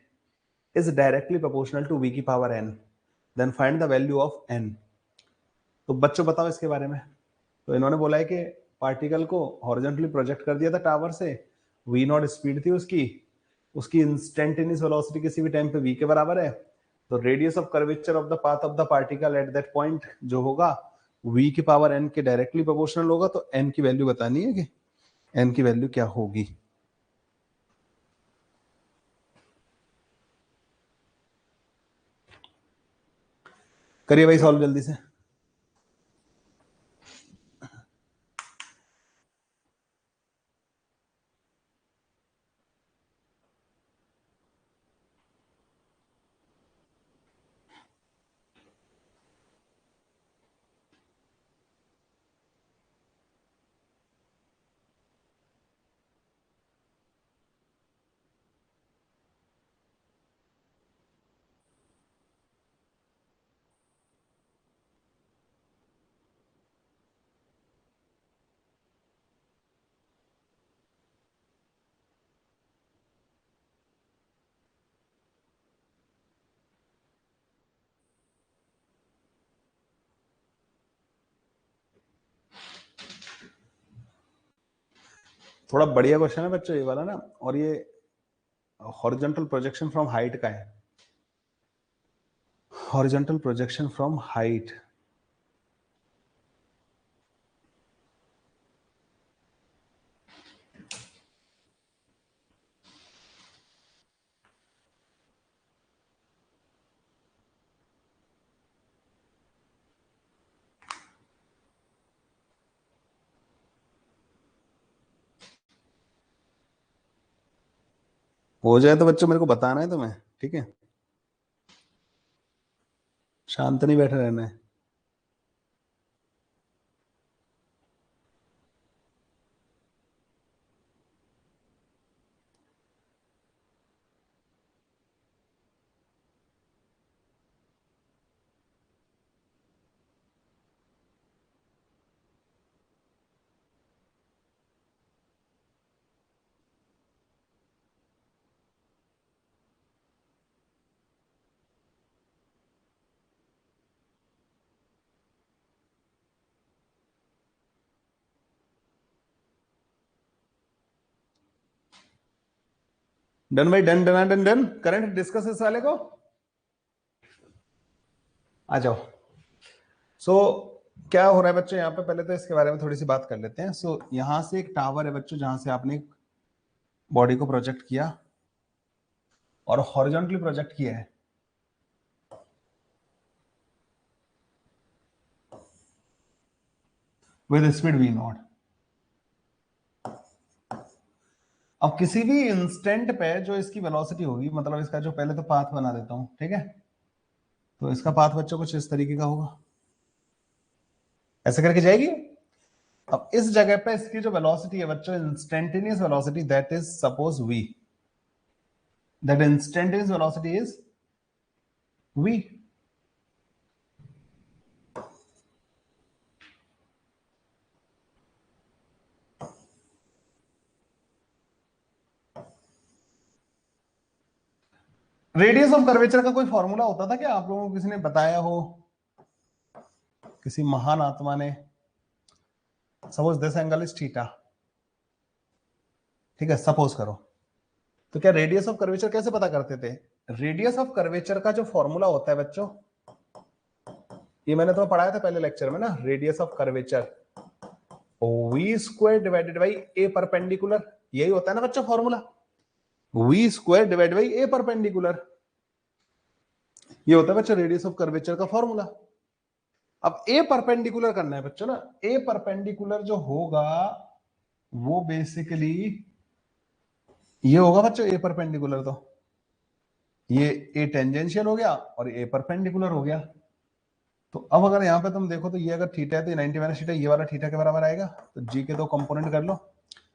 is directly proportional to v की power n। Then find the value of n। तो बच्चों बताओ इसके बारे में। तो इन्होंने बोला है कि पार्टिकल को हॉरिजॉन्टली प्रोजेक्ट कर दिया था टावर से, v नॉट स्पीड थी उसकी, उसकी इंस्टेंटेनियस वेलोसिटी किसी भी टाइम पे v के बराबर है। तो radius of curvature of the path of the particle at that point जो होगा v की पावर n के डायरेक्टली प्रोपोर्शनल होगा। तो n की वैल्यू बतानी है कि n की वैल्यू क्या होगी। करिए भाई सॉल्व जल्दी से। थोड़ा बढ़िया क्वेश्चन है बच्चों ये वाला ना, और ये हॉरिजॉन्टल प्रोजेक्शन फ्रॉम हाइट का है। Horizontal projection from height. हो जाए तो बच्चों मेरे को बताना है तुम्हें, ठीक है? शांत नहीं बैठे रहना है। डन भाई, done done done done. Current discuss इस वाले को आ जाओ। सो क्या हो रहा है बच्चों यहाँ पे, पहले तो इसके बारे में थोड़ी सी बात कर लेते हैं। सो यहाँ से एक टावर है बच्चों जहां से आपने बॉडी को प्रोजेक्ट किया और हॉरिजॉन्टली प्रोजेक्ट किया है। With speed v naught. अब किसी भी इंस्टेंट पे जो इसकी वेलोसिटी होगी, मतलब इसका जो, पहले तो पाथ बना देता हूं, ठीक है? तो इसका पाथ बच्चों कुछ इस तरीके का होगा, ऐसे करके जाएगी। अब इस जगह पे इसकी जो वेलोसिटी है बच्चों, instantaneous velocity, that is suppose v। That instantaneous velocity is v। Radius of curvature का कोई फॉर्मूला होता था क्या? आप लोगों को किसी ने बताया हो, किसी महान आत्मा ने? Suppose this angle is theta, ठीक है, सपोज करो। तो क्या रेडियस ऑफ कर्वेचर कैसे पता करते थे? रेडियस ऑफ कर्वेचर का जो फॉर्मूला होता है बच्चों, ये मैंने तुम्हें पढ़ाया था पहले लेक्चर में ना, radius of curvature V square divided by A perpendicular. यही होता है ना बच्चों formula, V square divide by A perpendicular. ये होता है बच्चों रेडियस ऑफ कर्वेचर का फॉर्मूला। अब ए परपेंडिकुलर करना है बच्चों ना, ए परपेंडिकुलर जो होगा वो बेसिकली ये होगा बच्चों, ए परपेंडिकुलर तो ये ए टेंजेंशियल हो गया और ए परपेंडिकुलर हो गया। तो अब अगर यहाँ पे तुम देखो तो ये अगर थीटा है तो 90 माइनस थीटा ये वाला थीटा के बराबर आएगा। तो जी के दो कंपोनेंट कर लो,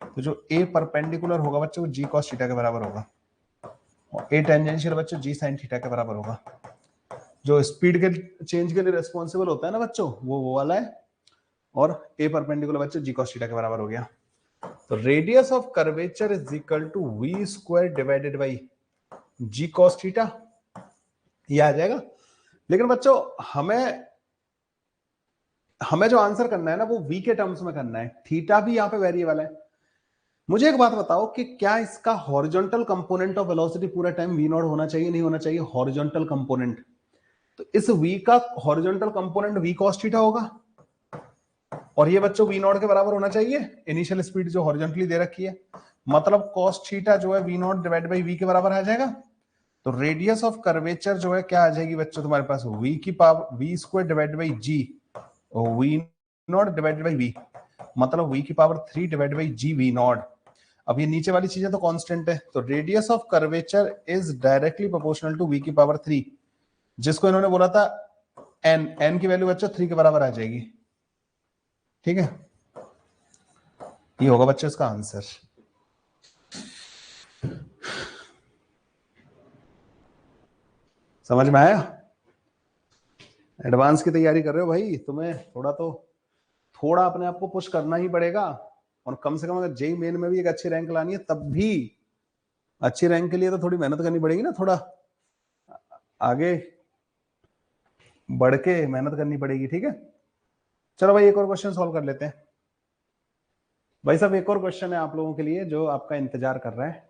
तो जो ए परपेंडिकुलर होगा बच्चों वो जी कॉस थीटा के बराबर होगा, और ए टेंजेंशियल बच्चों जी साइन थीटा के बराबर होगा। जो स्पीड के चेंज के लिए रेस्पॉन्सिबल होता है ना बच्चों, वो वाला है, और ए परपेंडिकुलर बच्चों जी कॉस थीटा के बराबर हो गया। तो radius of curvature is equal to V square divided by ji cos theta, ये आ जाएगा। लेकिन बच्चों हमें हमें जो आंसर करना है ना वो वी के टर्म्स में करना है, थीटा भी यहाँ पे वेरिएबल है। मुझे एक बात बताओ कि क्या इसका हॉरिजॉन्टल कंपोनेंट ऑफ वेलोसिटी पूरा टाइम वी नॉट होना चाहिए, नहीं होना चाहिए? हॉरिजॉन्टल कंपोनेंट, तो इस v का horizontal component v cos theta होगा, और ये बच्चों v नॉट के बराबर होना चाहिए, इनिशियल स्पीड जो हॉरिजॉन्टली दे रखी है। मतलब cos थीटा जो है v naught divide by v के बराबर आ जाएगा। तो रेडियस ऑफ कर्वेचर जो है क्या आ जाएगी बच्चों तुम्हारे पास, v की power v square divide by g, और v naught divide by v, मतलब v की पावर 3 डिवाइड बाई g v नॉट। अब ये नीचे वाली चीजें तो कांस्टेंट है, तो radius of curvature is directly proportional to v की पावर 3, जिसको इन्होंने बोला था n की वैल्यू बच्चों 3 के बराबर आ जाएगी। ठीक है, ये होगा बच्चों इसका आंसर। समझ में आया? एडवांस की तैयारी कर रहे हो भाई, तुम्हें थोड़ा अपने आप को पुश करना ही पड़ेगा, और कम से कम अगर जेई मेन में भी एक अच्छी रैंक लानी है तब भी अच्छी रैंक के लिए तो थोड़ी मेहनत करनी पड़ेगी ना, थोड़ा आगे बढ़ के मेहनत करनी पड़ेगी। ठीक है, चलो भाई एक और क्वेश्चन सॉल्व कर लेते हैं। भाई साहब एक और क्वेश्चन है आप लोगों के लिए जो आपका इंतजार कर रहा है।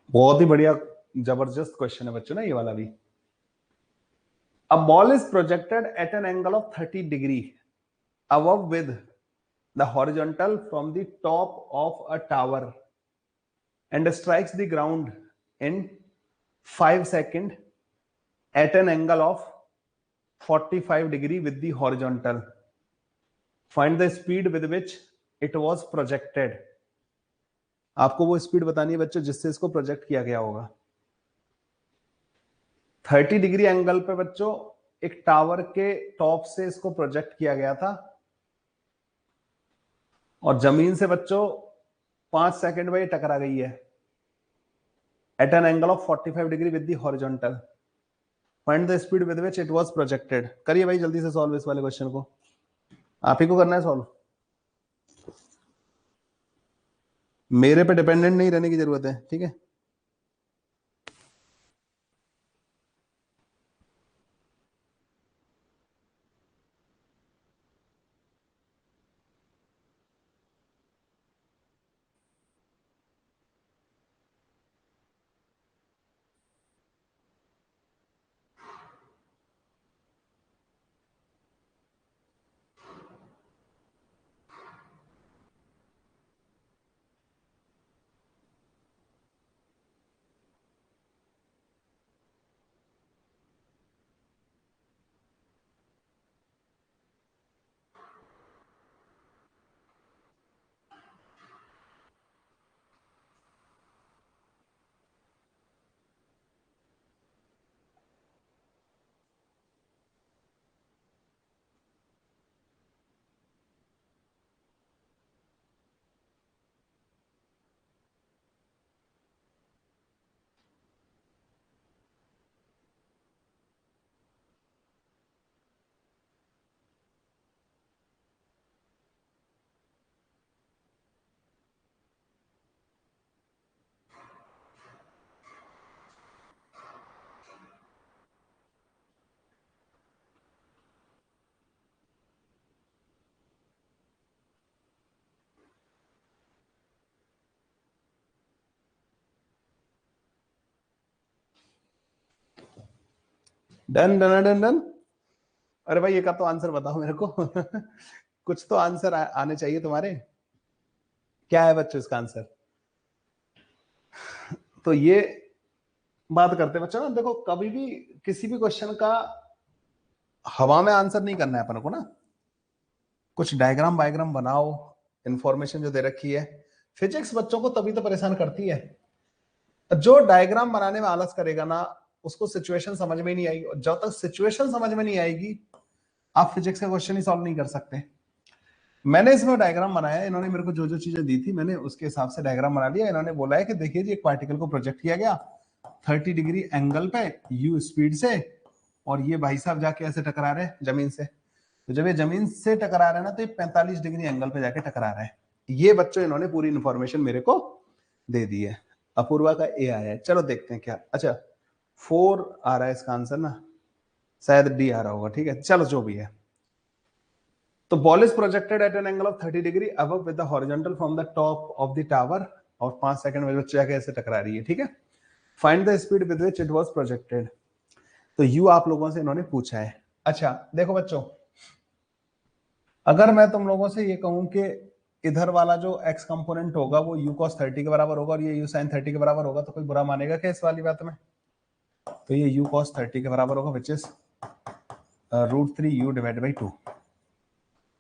बहुत ही बढ़िया जबरदस्त क्वेश्चन है बच्चों ना ये वाला भी। A ball is projected at an angle of 30 degree above with the horizontal from the top of a tower and strikes the ground in 5 seconds at an angle of 45 degree with the horizontal. Find the speed with which it was projected. आपको वो speed बतानी है बच्चों जिससे इसको project किया गया होगा। 30 डिग्री एंगल पे बच्चों एक टावर के टॉप से इसको प्रोजेक्ट किया गया था, और जमीन से बच्चों 5 सेकंड में ये टकरा गई है at an angle of 45 degree with the horizontal. Find the speed with which it was projected. करिए भाई जल्दी से सॉल्व इस वाले क्वेश्चन को, आप ही को करना है सॉल्व, मेरे पे डिपेंडेंट नहीं रहने की जरूरत है। ठीक है, डन डन डन डन। अरे भाई एक तो आंसर बताओ मेरे को कुछ तो आंसर आने चाहिए तुम्हारे। क्या है बच्चों इसका आंसर? तो ये बात करते हैं बच्चों ना, देखो कभी भी किसी भी क्वेश्चन का हवा में आंसर नहीं करना है अपन को ना, कुछ डायग्राम वायग्राम बनाओ, इंफॉर्मेशन जो दे रखी है। फिजिक्स बच्चों को तभी तो परेशान करती है, जो डायग्राम बनाने में आलस करेगा ना, उसको सिचुएशन समझ में नहीं आएगी, और जब तक सिचुएशन समझ में नहीं आएगी आप फिजिक्स का क्वेश्चन ही सॉल्व नहीं कर सकते। मैंने इसमें डायग्राम बनाया, इन्होंने मेरे को जो जो चीजें दी थी मैंने उसके हिसाब से डायग्राम बना लिया। इन्होंने बोला है कि देखिए जी, एक पार्टिकल को प्रोजेक्ट किया गया 30 डिग्री एंगल पे यू स्पीड से, और ये भाई साहब जाके ऐसे टकरा रहे हैं जमीन से। तो जब ये जमीन से टकरा रहे हैं ना, तो ये 45 डिग्री एंगल पे जाके टकरा रहा है। ये बच्चों इन्होंने पूरी इंफॉर्मेशन मेरे को दे दी है। अपूर्वा का ए आया है, चलो देखते हैं क्या। अच्छा 4 आ रहा है इसका आंसर ना, शायद डी आ रहा होगा, ठीक है चलो जो भी है। तो ball is projected at an angle of 30 degree above with the horizontal from the top of the tower, और 5 सेकंड में बच्चे जाके ऐसे टकरा रही है, ठीक है। Find the speed with which it was projected. तो यू आप लोगों से इन्होंने पूछा है। अच्छा देखो बच्चों, अगर मैं तुम लोगों से ये कहूं कि इधर वाला जो x कंपोनेंट होगा वो u cos 30 के बराबर होगा और ये u sin 30 के बराबर होगा, तो कोई बुरा मानेगा क्या इस वाली बात में? तो ये u cos 30 के बराबर होगा, which is √3u divide by 2,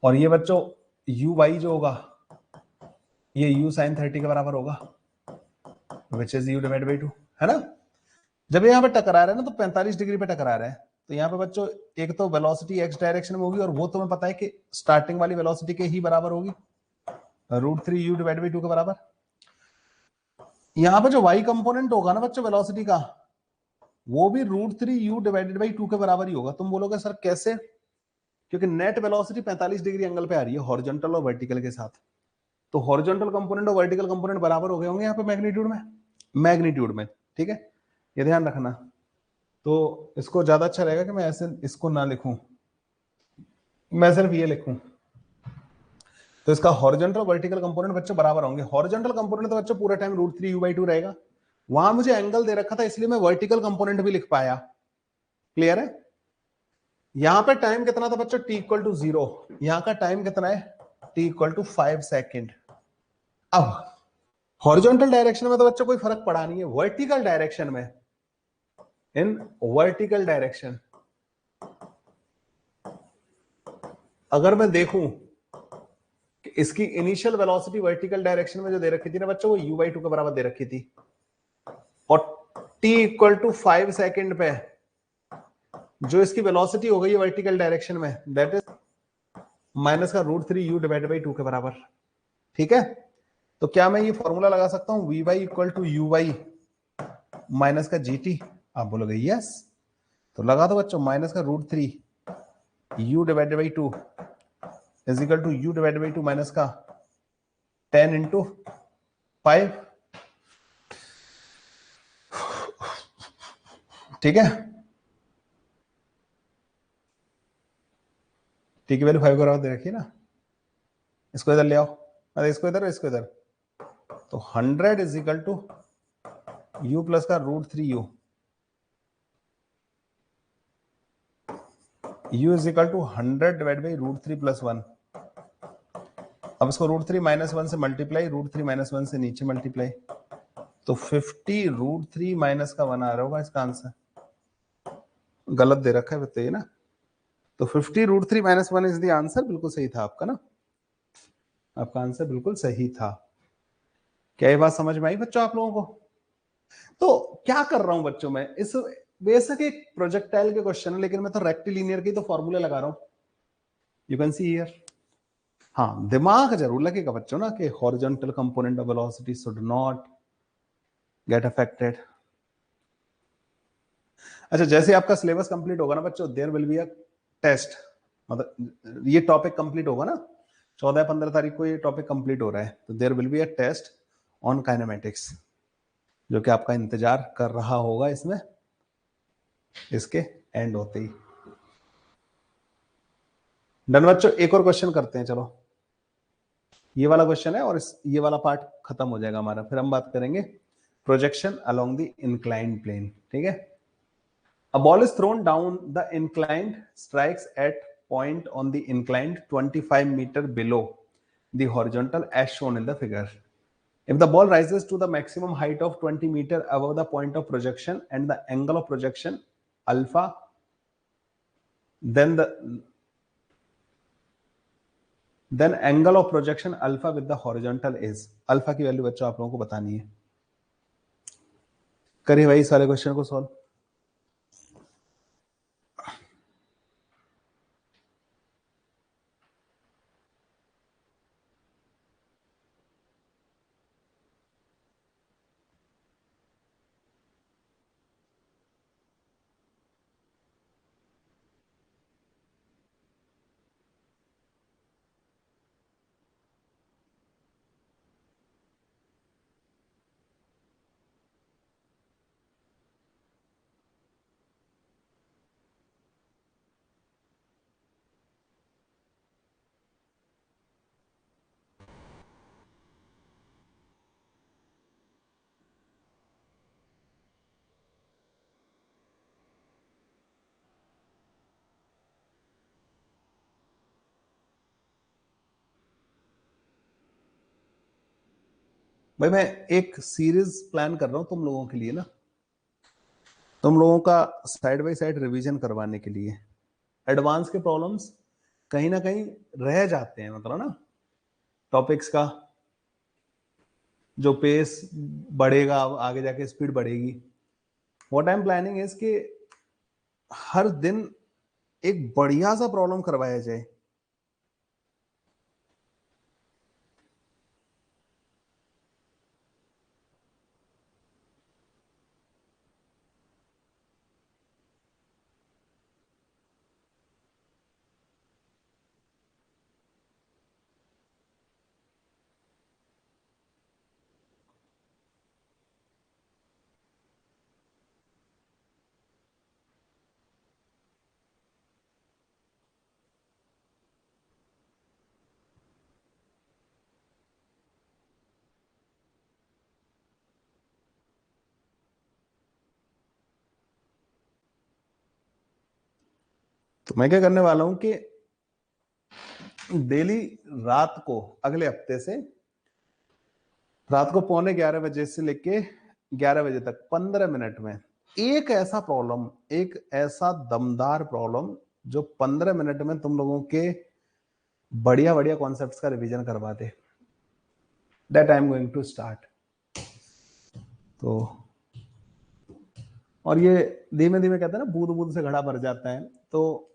और ये बच्चों uy जो होगा ये u sin 30 के बराबर होगा, which is u divide by 2, है ना। जब यहाँ पे टकरा रहे हैं ना, तो 45 डिग्री पे टकरा रहे हैं, तो यहाँ पे बच्चों एक तो वेलोसिटी x डायरेक्शन में होगी, और वो तुम्हें पता है कि स्टार्टिंग वाली वेलोसिटी के ही बराबर होगी, √3u डिवाइड बाई 2 के बराबर। यहाँ पे जो y कंपोनेंट होगा ना बच्चों वेलोसिटी का, वो भी √3u डिवाइडेड बाई 2 के बराबर ही होगा। तुम बोलोगे सर कैसे? क्योंकि नेट वेलोसिटी 45 डिग्री एंगल पे आ रही है हॉरिजॉन्टल और वर्टिकल के साथ, तो हॉरिजॉन्टल कंपोनेंट और वर्टिकल कंपोनेंट बराबर हो गए होंगे यहाँ पे मैग्नीट्यूड में, ठीक है, ये ध्यान रखना। तो इसको ज्यादा अच्छा रहेगा कि मैं ऐसे इसको ना लिखूं, मैं सिर्फ ये लिखूं। तो इसका हॉरिजॉन्टल और वर्टिकल कंपोनेंट बच्चों बराबर होंगे। हॉरिजॉन्टल कंपोनेंट तो बच्चों पूरे टाइम √3u/2 रहेगा, वहां मुझे एंगल दे रखा था इसलिए मैं वर्टिकल कंपोनेंट भी लिख पाया। क्लियर है? यहां पे टाइम कितना था बच्चों? t = 0, यहां का टाइम कितना है? t = 5 second. अब हॉरिजॉन्टल डायरेक्शन में तो बच्चों कोई फर्क पड़ा नहीं है, वर्टिकल डायरेक्शन में, इन वर्टिकल डायरेक्शन अगर मैं देखूं कि इसकी इनिशियल वेलोसिटी वर्टिकल डायरेक्शन में जो दे रखी थी ना बच्चों, वो u/2 के बराबर दे रखी थी, और t = 5 सेकेंड पे जो इसकी वेलोसिटी हो गई वर्टिकल डायरेक्शन में, दैट इज माइनस का √3u डिवाइड बाई 2 के बराबर, ठीक है। तो क्या मैं ये फॉर्मूला लगा सकता हूं vy = uy माइनस का gt? आप बोलोगे यस, तो लगा दो बच्चों, माइनस का √3u divide by 2 is equal to u divide by 2 minus का 10 × 5, ठीक है। t की वैल्यू 5 के बराबर दे रखी है ना, इसको इधर ले आओ, अरे इसको इधर, इसको इधर, तो 100 is equal to u plus का √3u, u is equal to 100 divide by √3 + 1। अब इसको √3 - 1 से मल्टीप्लाई, √3 - 1 से नीचे मल्टीप्लाई, तो 50 √3 - का 1 आ रहा होगा इसका आंसर। गलत दे रखा है बताइए ना, तो 50 √3 - 1 इज द आंसर। बिल्कुल सही था आपका ना, आपका आंसर बिल्कुल सही था। क्या ये बात समझ में आई बच्चों आप लोगों को? तो क्या कर रहा हूं बच्चों मैं, इस बेशक एक प्रोजेक्टाइल के क्वेश्चन है, लेकिन मैं तो रेक्टिलिनियर की तो फॉर्मूले लगा रहा हूं, यू कैन सी हियर। हाँ दिमाग जरूर लगेगा बच्चों ना कि horizontal component of velocity should not get affected. अच्छा जैसे आपका सिलेबस कंप्लीट होगा ना बच्चों, there will be a test, मतलब ये टॉपिक कंप्लीट होगा ना, 14-15 तारीख को ये टॉपिक कंप्लीट हो रहा है, तो there will be a test on kinematics, जो कि आपका इंतजार कर रहा होगा इसमें, इसके एंड होते ही। डन बच्चों, एक और क्वेश्चन करते हैं, चलो ये वाला क्वेश्चन है और ये वाला पार्ट खत्म हो जाएगा हमारा, फिर हम बात करेंगे projection along the inclined plane, ठीक है। A ball is thrown down the inclined, strikes at point on the inclined 25 meter below the horizontal as shown in the figure. If the ball rises to the maximum height of 20 meter above the point of projection and the angle of projection alpha, then the then angle of projection alpha with the horizontal is, alpha की value बच्चों आप लोगों को बतानी है। करिए भाई इस वाले क्वेश्चन को सॉल्व। भाई मैं एक सीरीज प्लान कर रहा हूं तुम लोगों के लिए ना, तुम लोगों का साइड बाय साइड रिवीजन करवाने के लिए। एडवांस के प्रॉब्लम्स कहीं ना कहीं रह जाते हैं, मतलब ना टॉपिक्स का जो पेस बढ़ेगा, आगे जाके स्पीड बढ़ेगी। What I am planning is कि हर दिन एक बढ़िया सा प्रॉब्लम करवाया जाए। तो मैं क्या करने वाला हूं कि डेली रात को, अगले हफ्ते से रात को 11:45 से लेके 11 बजे तक 15 मिनट में एक ऐसा प्रॉब्लम, एक ऐसा दमदार प्रॉब्लम जो 15 मिनट में तुम लोगों के बढ़िया बढ़िया कॉन्सेप्ट्स का रिवीजन करवा दे, that I am going to start. तो और ये धीमे धीमे कहते हैं ना, बूंद बूंद से घड़ा भर जाता है। तो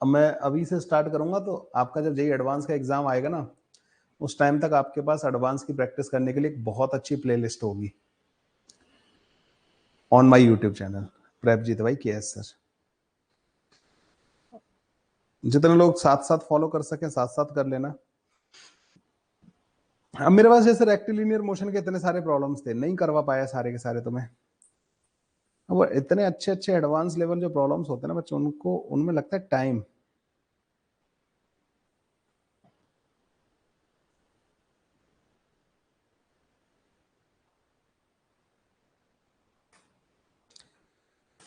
अब मैं अभी से स्टार्ट करूंगा, तो आपका जब जेईई एडवांस का एग्जाम आएगा ना, उस टाइम तक आपके पास एडवांस की प्रैक्टिस करने के लिए एक बहुत अच्छी प्लेलिस्ट होगी ऑन माय यूट्यूब चैनल प्रैपजीत भाई केएस सर। जितने लोग साथ साथ फॉलो कर सके साथ साथ कर लेना। अब मेरे पास जैसे रेक्टिलिनियर मोशन के इतने सारे प्रॉब्लम्स थे, नहीं करवा पाया सारे के सारे। तो मैं अब इतने अच्छे अच्छे एडवांस लेवल जो प्रॉब्लम्स होते हैं ना बच्चों, उनको उनमें लगता है टाइम।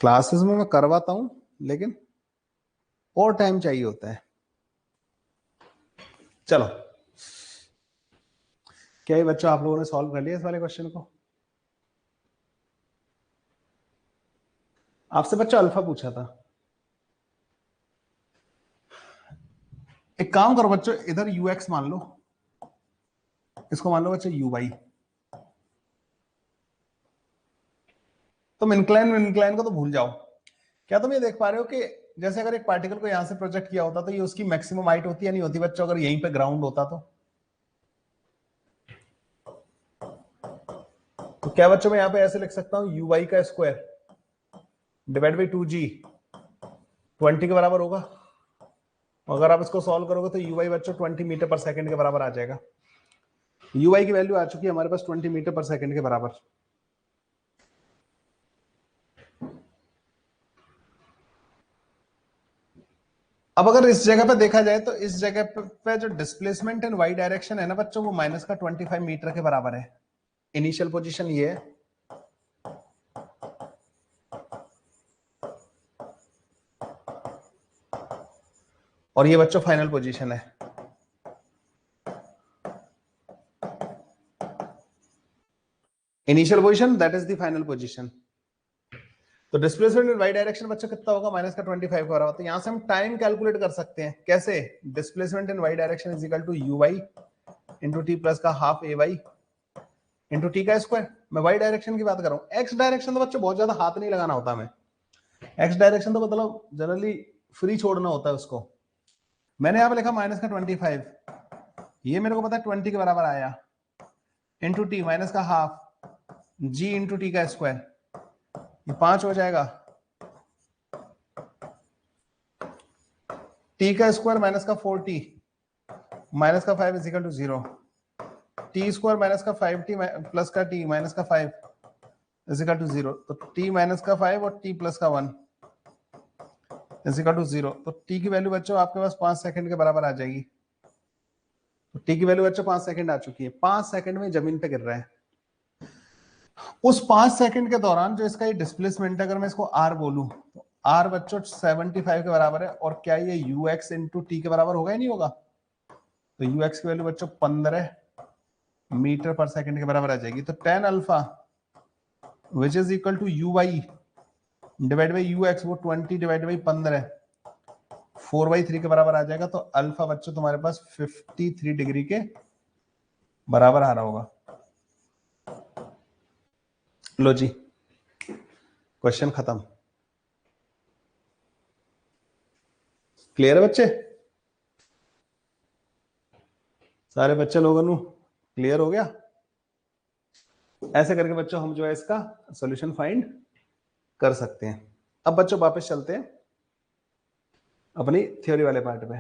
क्लासेस में मैं करवाता हूं, लेकिन और टाइम चाहिए होता है। चलो, क्या ये बच्चों आप लोगों ने सॉल्व कर लिया इस वाले क्वेश्चन को? आपसे बच्चा अल्फा पूछा था। एक काम करो बच्चों, इधर यूएक्स मान लो, इसको मान लो बच्चों यूवाई। तुम इंक्लाइन को तो भूल जाओ। क्या तुम ये देख पा रहे हो कि जैसे अगर एक पार्टिकल को यहां से प्रोजेक्ट किया होता तो ये उसकी मैक्सिमम हाइट होती या नहीं होती बच्चों, अगर यहीं पे ग्राउंड होता तो क्या बच्चों मैं यहां पे ऐसे लिख सकता हूं, यू वाई का स्क्वायर डिवाइड बाई 2g 20 के बराबर होगा। अगर आप इसको सॉल्व करोगे तो यू वाई बच्चों 20 मीटर पर सेकंड के बराबर आ जाएगा। यू वाई की वैल्यू आ चुकी है हमारे पास 20 मीटर पर सेकंड के बराबर। अब अगर इस जगह पे देखा जाए तो इस जगह पे जो डिस्प्लेसमेंट इन वाई डायरेक्शन है ना बच्चों, वो -25 मीटर के बराबर है। इनिशियल पोजीशन ये है, और ये बच्चों फाइनल पोजीशन है। Initial position that is the final position. तो डिस्प्लेसमेंट इन वाई डायरेक्शन बच्चा कितना होगा, माइनस का 25 का बराबर। तो यहां से हम टाइम कैलकुलेट कर सकते हैं कैसे, displacement in Y direction is equal to you Y into T plus का half A Y into T का स्क्वायर। मैं वाई डायरेक्शन की बात कर रहा हूँ, एक्स डायरेक्शन तो बच्चों बहुत ज्यादा हाथ नहीं लगाना होता हमें, एक्स डायरेक्शन तो मतलब जनरली फ्री छोड़ना होता है उसको। मैंने यहाँ पे लिखा माइनस का 25, ये मेरे को पता है 20 के बराबर आया, इंटू टी माइनस का हाफ जी इंटू टी का स्क्वायर, ये 5 हो जाएगा, टी का स्क्वायर माइनस का 4t माइनस का 5 is equal to 0, T square minus का 5t प्लस का टी माइनस का 5 इज इक्वल टू 0। तो t माइनस का 5 और t प्लस का 1 इज इक्वल टू 0। तो t की वैल्यू बच्चों आपके पास 5 सेकंड के बराबर आ जाएगी। तो t की वैल्यू बच्चों 5 सेकंड आ चुकी है, 5 सेकंड में जमीन पे गिर रहा है। उस 5 सेकंड के दौरान जो इसका ये डिस्प्लेसमेंट है, अगर मैं इसको r बोलूं तो r बच्चों 75 के बराबर है, और क्या ये ux इंटू टी के बराबर होगा या नहीं होगा। तो ux की वैल्यू बच्चों 15 मीटर पर सेकंड के बराबर आ जाएगी। तो tan alpha which is equal to you Y divide by U X, वो 20 डिवाइड बाई 15 4/3 के बराबर आ जाएगा। तो अल्फा बच्चों तुम्हारे पास 53 डिग्री के बराबर आ रहा होगा। लो जी, क्वेश्चन खत्म। क्लियर है बच्चे, सारे बच्चे लोगों क्लियर हो गया। ऐसे करके बच्चों हम जो है इसका सॉल्यूशन फाइंड कर सकते हैं। अब बच्चों वापस चलते हैं अपनी थ्योरी वाले पार्ट में,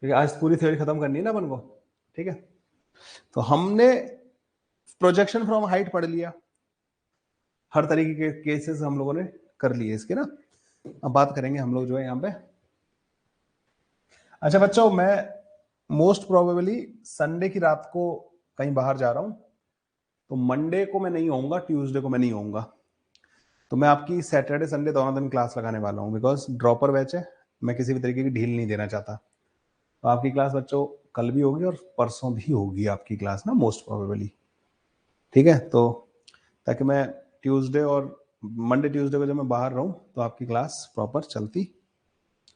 क्योंकि आज पूरी थ्योरी खत्म करनी है ना अपन को। ठीक है, तो हमने प्रोजेक्शन फ्रॉम हाइट पढ़ लिया, हर तरीके के केसेस हम लोगों ने कर लिए इसके ना। अब बात करेंगे हम लोग जो है यहाँ पे। अच्छा बच्चों, मैं मोस्ट प्रोबेबली संडे की रात को कहीं बाहर जा रहा हूं, तो मंडे को मैं नहीं होऊंगा, ट्यूसडे को मैं नहीं होऊंगा। तो मैं आपकी सैटरडे संडे दोनों दिन क्लास लगाने वाला हूँ, बिकॉज ड्रॉपर बैच है, मैं किसी भी तरीके की ढील नहीं देना चाहता। तो आपकी क्लास बच्चों कल भी होगी और परसों भी होगी आपकी क्लास ना, मोस्ट प्रोबेबली। ठीक है, तो ताकि मैं ट्यूसडे और मंडे ट्यूसडे को जब मैं बाहर रहूं तो आपकी क्लास प्रॉपर चलती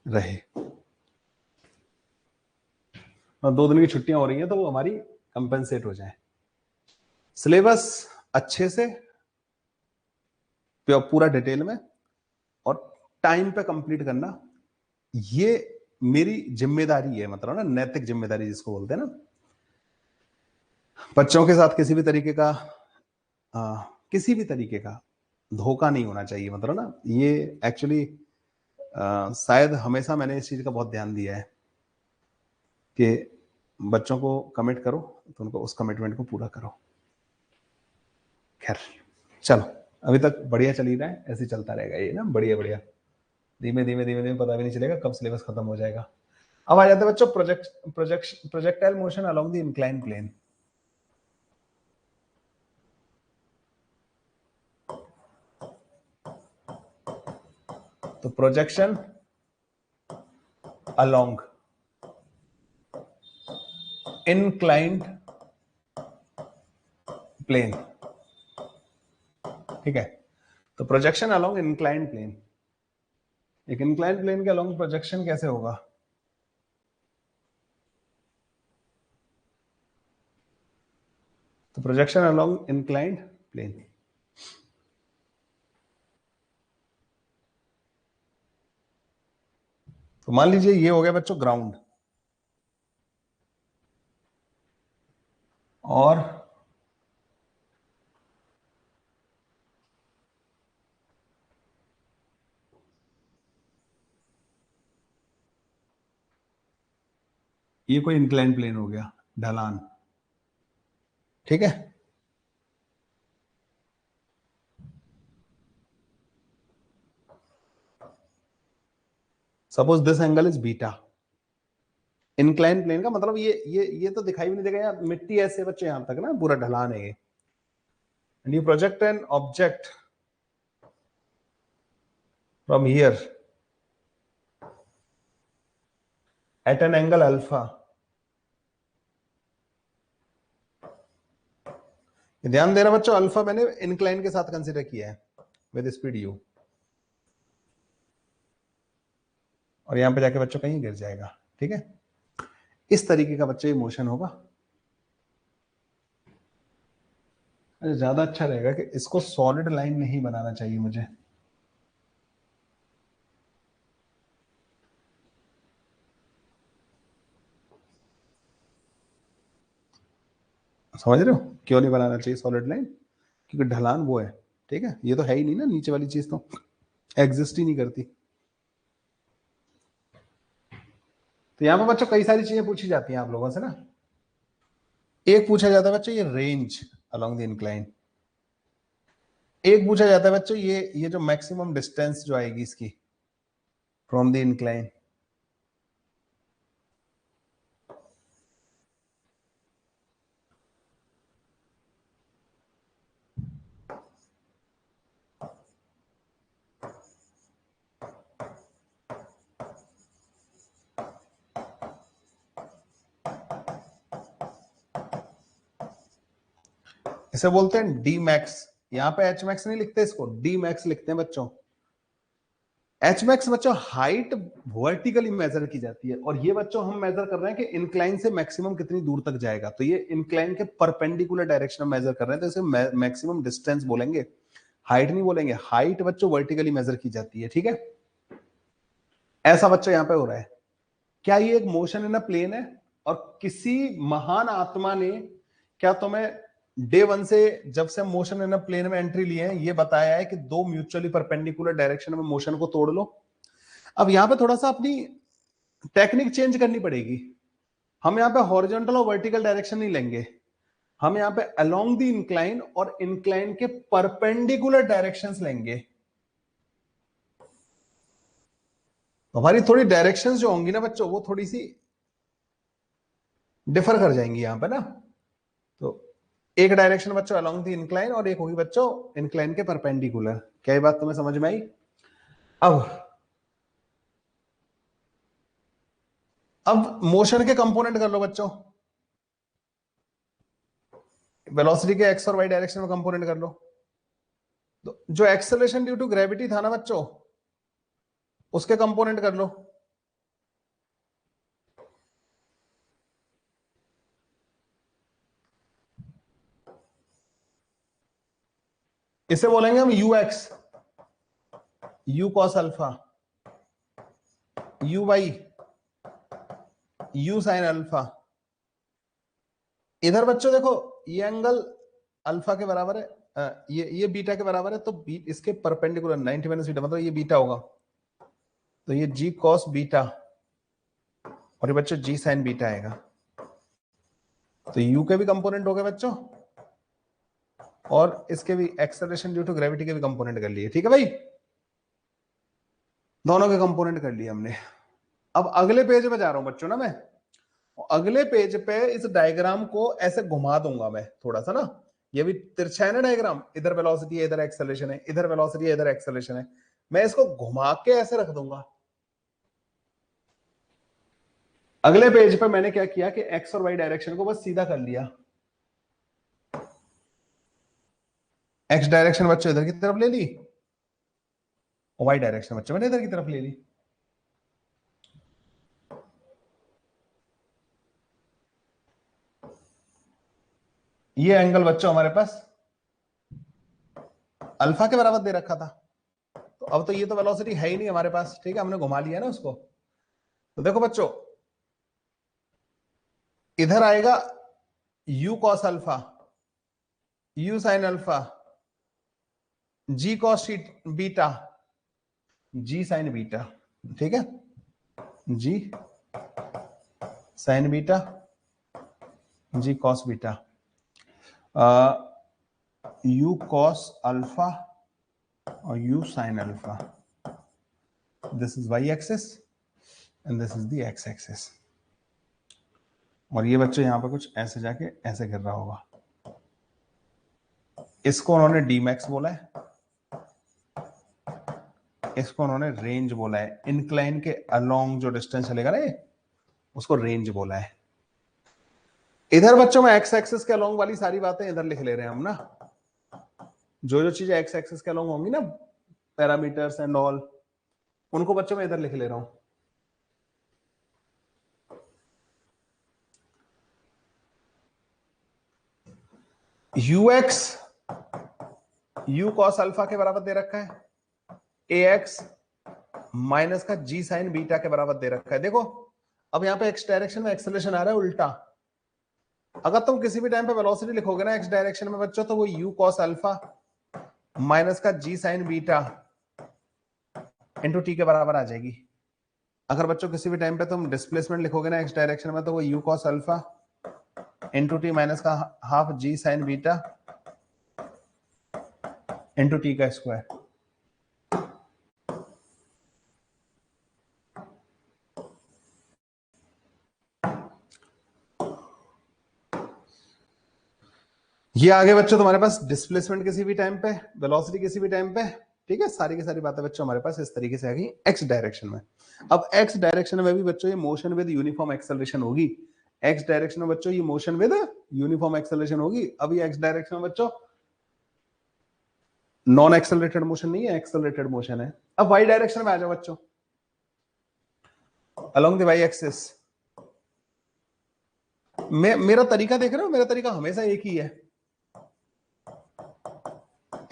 रहे। और 2 दिन की छुट्टियां हो रही हैं तो वो हमारी कंपेंसेट हो जाए। सिलेबस अच्छे से पूरा डिटेल में और टाइम पे कंप्लीट करना, ये मेरी जिम्मेदारी है, मतलब ना नैतिक जिम्मेदारी जिसको बोलते हैं ना। बच्चों के साथ किसी भी तरीके का धोखा नहीं होना चाहिए, मतलब ना ये एक्चुअली शायद हमेशा मैंने इस चीज का बहुत ध्यान दिया है कि बच्चों को कमिट करो तो उनको उस कमिटमेंट को पूरा करो। खैर चलो, अभी तक बढ़िया चल ही रहा है, ऐसे चलता रहेगा ये ना, बढ़िया बढ़िया, धीमे धीमे धीमे धीमे पता भी नहीं चलेगा कब सिलेबस खत्म हो जाएगा। अब आ जाते हैं बच्चों projectile motion along the incline plane. तो प्रोजेक्शन अलोंग inclined प्लेन, ठीक है। तो प्रोजेक्शन अलोंग इंक्लाइंड प्लेन, एक इंक्लाइंड प्लेन के अलोंग प्रोजेक्शन कैसे होगा। तो प्रोजेक्शन अलोंग इंक्लाइंड प्लेन, तो मान लीजिए ये हो गया बच्चों ग्राउंड, और ये कोई इंक्लाइंड प्लेन हो गया, ढलान, ठीक है। Suppose this angle is beta. Incline plane का मतलब ये तो दिखाई भी नहीं देगा यार, मिट्टी ऐसे बच्चे यहां तक ना पूरा ढलान है ये। And you project an object from here eight an angle alpha, ध्यान देना बच्चों, अल्फा मैंने इंक्लाइन के साथ कंसीडर किया है विद स्पीड यू, और यहां पे जाके बच्चों कहीं गिर जाएगा। ठीक है, इस तरीके का बच्चों ये मोशन होगा। ज्यादा अच्छा रहेगा कि इसको सॉलिड लाइन नहीं बनाना चाहिए मुझे। समझ रहे हो क्यों नहीं बनाना चाहिए सॉलिड लाइन? क्योंकि ढलान वो है। ठीक है, ये तो है ही नहीं ना, नीचे वाली चीज तो एग्जिस्ट ही नहीं करती। तो यहां पर बच्चों कई सारी चीजें पूछी जाती हैं आप लोगों से ना। एक पूछा जाता है बच्चों ये रेंज अलोंग द इंक्लाइन, एक पूछा जाता है बच्चों ये जो मैक्सिमम डिस्टेंस जो आएगी इसकी फ्रॉम द इंक्लाइन। इसे बोलते हैं डी मैक्स। यहां पे एच मैक्स नहीं लिखते, इसको डी मैक्स लिखते हैं बच्चों। एच मैक्स बच्चों हाइट वर्टिकली मेजर की जाती है, और ये बच्चों हम मेजर कर रहे हैं कि इंक्लाइन से मैक्सिमम कितनी दूर तक जाएगा। तो ये इंक्लाइन के परपेंडिकुलर डायरेक्शन में मेजर कर रहे हैं, तो इसे मैक्सिमम डिस्टेंस बोलेंगे, हाइट नहीं बोलेंगे। हाइट बच्चों वर्टिकली मेजर की जाती है। ठीक है, ऐसा बच्चों यहां पे हो रहा है। क्या ये एक मोशन इन अ प्लेन है? और किसी महान आत्मा ने क्या तुम्हें डे वन से, जब से मोशन इन अ प्लेन में एंट्री लिए हैं, ये बताया है कि दो म्यूचुअली परपेंडिकुलर डायरेक्शन में मोशन को तोड़ लो? अब यहां पे थोड़ा सा अपनी टेक्निक चेंज करनी पड़ेगी। हम यहां पे हॉरिजॉन्टल और वर्टिकल डायरेक्शन नहीं लेंगे, हम यहां पे अलोंग द इंक्लाइन और इंक्लाइन के परपेंडिकुलर डायरेक्शंस लेंगे। हमारी थोड़ी डायरेक्शंस जो होंगी ना बच्चों, वो थोड़ी सी डिफर कर जाएंगी यहां पे ना। तो एक डायरेक्शन बच्चों अलोंग द इंक्लाइन, और एक होगी बच्चों इंक्लाइन के परपेंडिकुलर। क्या ये बात तुम्हें समझ में आई? अब मोशन के कंपोनेंट कर लो बच्चों, वेलोसिटी के एक्स और वाई डायरेक्शन में कंपोनेंट कर लो। तो जो एक्सेलरेशन ड्यू टू ग्रेविटी था ना बच्चों, उसके कंपोनेंट कर लो। इसे बोलेंगे हम U X, U cos alpha, U Y, U sine alpha. इधर बच्चों देखो, ये एंगल अल्फा के बराबर है, ये बीटा के बराबर है, तो इसके परपेंडिकुलर 90 माइनस बीटा, मतलब ये बीटा होगा। तो ये जी कॉस बीटा, और ये बच्चों जी साइन बीटा आएगा। तो यू के भी कंपोनेंट हो गए बच्चों, और इसके भी एक्सेलरेशन ड्यू टू ग्रेविटी के भी कंपोनेंट कर लिए। ठीक है भाई, दोनों के कंपोनेंट कर लिए हमने। अब अगले पेज पे जा रहा हूं बच्चों ना मैं। अगले पेज पे इस डायग्राम को ऐसे घुमा दूंगा मैं थोड़ा सा ना। ये भी तिरछा है ना डायग्राम, इधर वेलोसिटी है, इधर एक्सेलरेशन है, इधर वेलोसिटी है, इधर एक्सेलरेशन है। मैं इसको घुमा के ऐसे रख दूंगा। अगले पेज पे मैंने क्या किया कि एक्स और वाई डायरेक्शन को बस सीधा कर लिया। एक्स डायरेक्शन बच्चों इधर की तरफ ले ली, और वाई डायरेक्शन बच्चों मैंने इधर की तरफ ले ली। ये एंगल बच्चों हमारे पास अल्फा के बराबर दे रखा था। तो अब तो ये तो वेलोसिटी है ही नहीं हमारे पास। ठीक है, हमने घुमा लिया ना उसको। तो देखो बच्चों, इधर आएगा u cos alpha, u sin alpha, g cos beta, g sin beta. ठीक है, g sin beta, g cos beta, u cos alpha और u sin alpha. This is y axis and this is the x axis. और ये बच्चों यहां पर कुछ ऐसे जाके ऐसे गिर रहा होगा। इसको उन्होंने डी मैक्स बोला है, इसको उन्होंने रेंज बोला है। इंक्लाइन के अलोंग जो डिस्टेंस चलेगा ना, उसको रेंज बोला है। इधर बच्चों में एक्स एक्सिस के अलोंग वाली सारी बातें इधर लिख ले रहे हैं हम ना, जो जो चीजें एक्स एक्सिस के अलोंग होंगी ना, पैरामीटर्स एंड ऑल, उनको बच्चों में इधर लिख ले रहा हूं। ux u cos अल्फा के बराबर दे रखा है, ax माइनस का g साइन बीटा के बराबर दे रखा है। देखो अब यहां पे x डायरेक्शन में एक्सेलरेशन आ रहा है उल्टा। अगर तुम किसी भी टाइम पे वेलोसिटी लिखोगे ना x डायरेक्शन में बच्चों, तो वो u cos अल्फा माइनस का g sine beta into T के बराबर आ जाएगी। अगर बच्चों किसी भी टाइम पे तुम डिस्प्लेसमेंट लिखोगे ना x डायरेक्शन में, तो वो u cos alpha into T minus का half g sine beta into T का स्क्वायर। ये आगे बच्चों तुम्हारे पास डिस्प्लेसमेंट किसी भी टाइम पे, वेलोसिटी किसी भी टाइम पे, ठीक है, सारी की सारी बातें बच्चों हमारे पास इस तरीके से आ गई एक्स डायरेक्शन में। अब एक्स डायरेक्शन में भी बच्चों ये मोशन विद यूनिफॉर्म एक्सेलरेशन होगी। एक्स डायरेक्शन में बच्चों ये मोशन विद यूनिफॉर्म एक्सेलरेशन होगी। अब ये एक्स डायरेक्शन में बच्चों नॉन एक्सेलरेटेड मोशन नहीं है, एक्सेलरेटेड मोशन है। अब वाई डायरेक्शन में आ जाओ बच्चों, अलोंग द वाई एक्सिस। मेरा तरीका देख रहे हो, मेरा तरीका हमेशा एक ही है,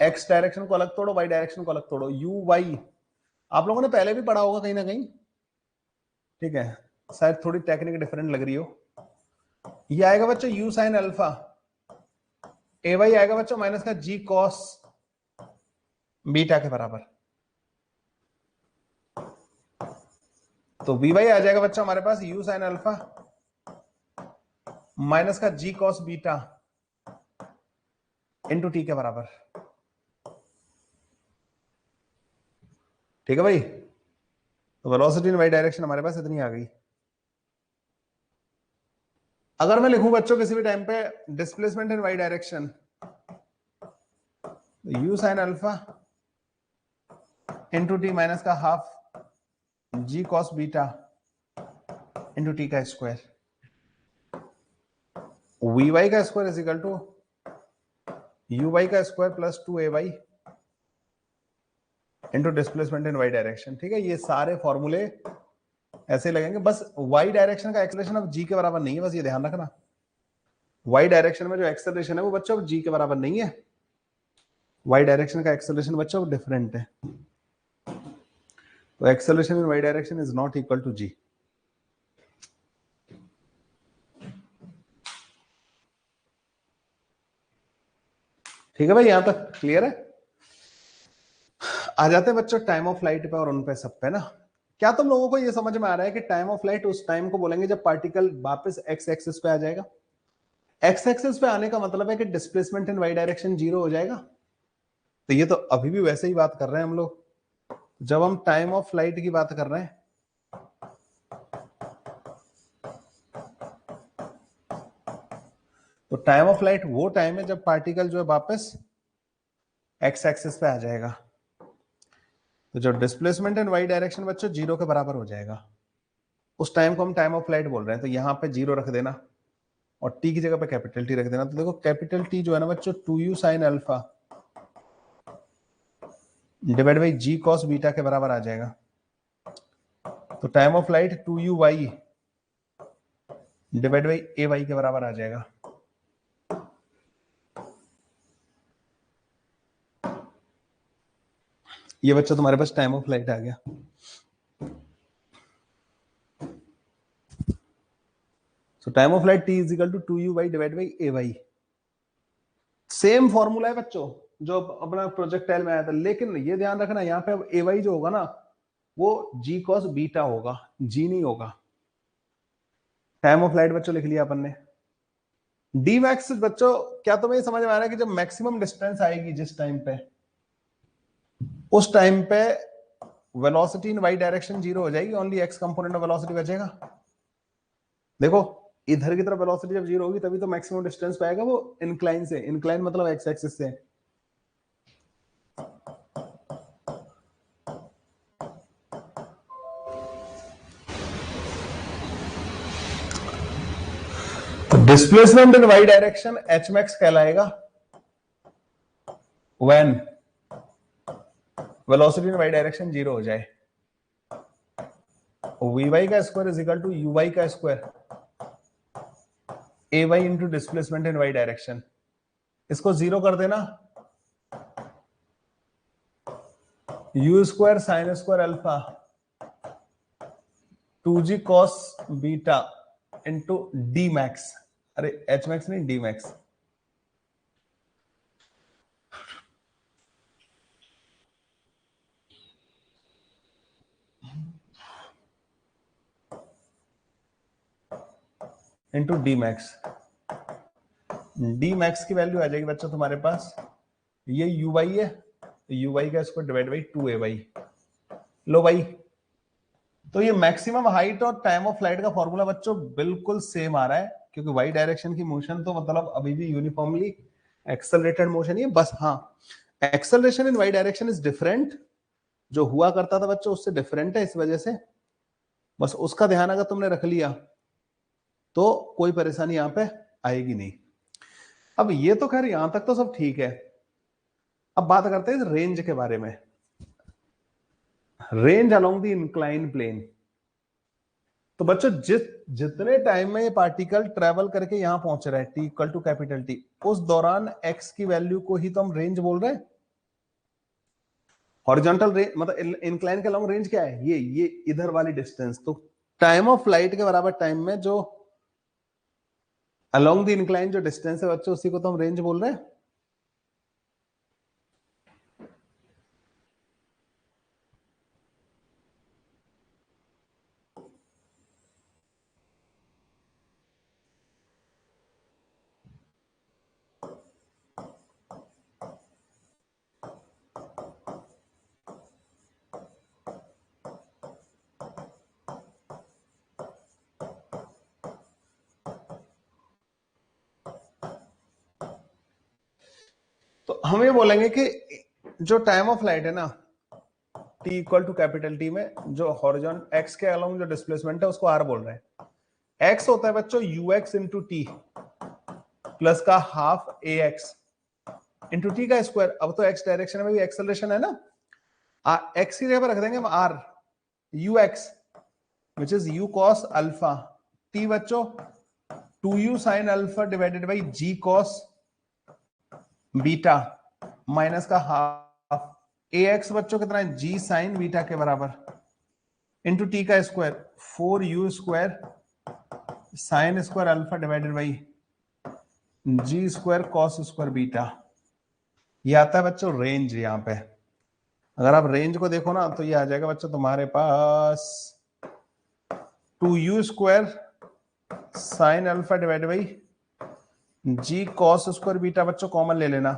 एक्स डायरेक्शन को अलग तोड़ो, वाई डायरेक्शन को अलग तोड़ो। यू वाई आप लोगों ने पहले भी पढ़ा होगा कहीं ना कहीं, ठीक है, शायद थोड़ी टेक्निक डिफरेंट लग रही हो। ये आएगा बच्चों यू साइन अल्फा, ए वाई आएगा बच्चों माइनस का जी कॉस बीटा के बराबर। तो वी वाई आ जाएगा बच्चों हमारे पास यू साइन अल्फा माइनस का g cos beta into T के बराबर। ठीक है भाई, तो वेलोसिटी इन वाई डायरेक्शन हमारे पास इतनी आ गई। अगर मैं लिखूं बच्चों किसी भी टाइम पे displacement in Y direction, u sine alpha into T minus का half g cos beta into T का स्क्वायर। वी वाई का square is equal to you Y का square plus 2ay into displacement in Y direction. ठीक है, ये सारे फॉर्मूले ऐसे लगेंगे। बस वाई डायरेक्शन का एक्सेलरेशन अब जी के बराबर नहीं है, बस ये ध्यान रखना। वाई डायरेक्शन में जो एक्सेलरेशन है वो बच्चों अब जी के बराबर नहीं है। वाई डायरेक्शन का एक्सेलरेशन बच्चों डिफरेंट है। तो acceleration in Y direction is not equal to g. ठीक है भाई, यहां तक क्लियर है। आ जाते हैं बच्चों टाइम ऑफ फ्लाइट पे और उन पे सब पे ना। क्या तुम लोगों को ये समझ में आ रहा है कि टाइम ऑफ फ्लाइट उस टाइम को बोलेंगे जब पार्टिकल वापस एक्स एक्सिस पे आ जाएगा। एक्स एक्सिस पे आने का मतलब है कि डिस्प्लेसमेंट इन वाई डायरेक्शन 0 हो जाएगा। तो ये तो अभी भी वैसे ही बात कर रहे हैं हम लोग जब हम टाइम ऑफ फ्लाइट की बात कर रहे हैं। तो टाइम ऑफ फ्लाइट वो टाइम है जब पार्टिकल जो है वापस एक्स एक्सिस पे आ जाएगा। तो जो डिस्प्लेसमेंट इन वाई डायरेक्शन बच्चों 0 के बराबर हो जाएगा, उस टाइम को हम टाइम ऑफ फ्लाइट बोल रहे हैं। तो यहां पे 0 रख देना और टी की जगह पे कैपिटल टी रख देना। तो देखो कैपिटल टी जो है ना बच्चों 2u sine alpha divide by ji cos beta के बराबर आ जाएगा। तो time of flight 2u Y divide by A Y के बराबर आ जाएगा। ये बच्चा तुम्हारे पास टाइम ऑफ फ्लाइट आ गया। So time of flight T is equal to 2u Y divide by A Y. Same formula है बच्चों जो अपना प्रोजेक्टाइल में आया था, लेकिन ये ध्यान रखना यहाँ पे अब ए वाई जो होगा ना वो जी कॉस बीटा होगा, जी नहीं होगा। टाइम ऑफ फ्लाइट बच्चों लिख लिया अपन ने। डी मैक्स बच्चों क्या तुम्हें समझ में आ रहा है कि जब मैक्सिमम डिस्टेंस आएगी जिस टाइम पे, उस टाइम पे वेलोसिटी इन वाई डायरेक्शन 0 हो जाएगी, only x component of velocity बचेगा। देखो इधर की तरफ वेलोसिटी जब 0 होगी तभी तो मैक्सिमम डिस्टेंस पाएगा वो इंक्लाइन से। इंक्लाइन मतलब एक्स एक्सिस से। Displacement in Y direction h max कहलाएगा when velocity in Y direction zero हो जाए। वी वाई का square is equal to you Y का square a Y into displacement in Y direction. इसको zero कर देना, u square sine square alpha 2g cos beta into d max, अरे h max नहीं d max, into d max. D max की value आ जाएगी बच्चों तुम्हारे पास, ये यू वाई है, यू वाई का स्क्वायर डिवाइड बाई 2ay। लो भाई, तो ये मैक्सिमम हाइट और टाइम ऑफ फ्लाइट का फॉर्मूला बच्चों बिल्कुल सेम आ रहा है, क्योंकि वाई डायरेक्शन की मोशन तो मतलब अभी भी यूनिफॉर्मली एक्सेलरेटेड मोशन ही है। बस हाँ, acceleration in Y direction is different, जो हुआ करता था बच्चों उससे डिफरेंट है, इस वजह से बस उसका ध्यान अगर तुमने रख लिया तो कोई परेशानी यहां पे आएगी नहीं। अब ये तो खैर यहां तक तो सब ठीक है। अब बात करते हैं रेंज के बारे में। Range along the incline plane. तो बच्चों जितने टाइम में ये पार्टिकल ट्रेवल करके यहां पहुंच रहा है T equal to capital T, उस दौरान एक्स की वैल्यू को ही तो हम रेंज बोल रहे हैं। हॉरिजॉन्टल रेंज मतलब इंक्लाइन के लॉन्ग रेंज क्या है, ये इधर वाली डिस्टेंस। तो टाइम ऑफ फ्लाइट के बराबर टाइम में जो अलोंग द इंक्लाइन जो डिस्टेंस है बच्चों, उसी को तो हम रेंज बोल रहे हैं। तो हम ये बोलेंगे कि जो टाइम ऑफ फ्लाइट है ना T equal to capital T में, जो हॉरिजॉन्टल एक्स के अलोंग जो डिस्प्लेसमेंट है उसको आर बोल रहे हैं। एक्स होता है बच्चों you x into T plus का half A x into T का स्क्वायर। अब तो एक्स डायरेक्शन में भी एक्सेलरेशन है ना, एक्स की जगह पर रख देंगे हम R U X which is U cos alpha T बच्चों 2u sine alpha divided by ji cos beta minus का हाफ ए एक्स बच्चों कितना है जी साइन बीटा के बराबर इंटू टी का square 4u square sine square alpha divided by G square cos square beta. ये आता है बच्चों रेंज। यहां पे अगर आप रेंज को देखो ना तो ये आ जाएगा बच्चों तुम्हारे पास 2u square sine alpha divided by ji cos square beta. बच्चों कॉमन ले लेना,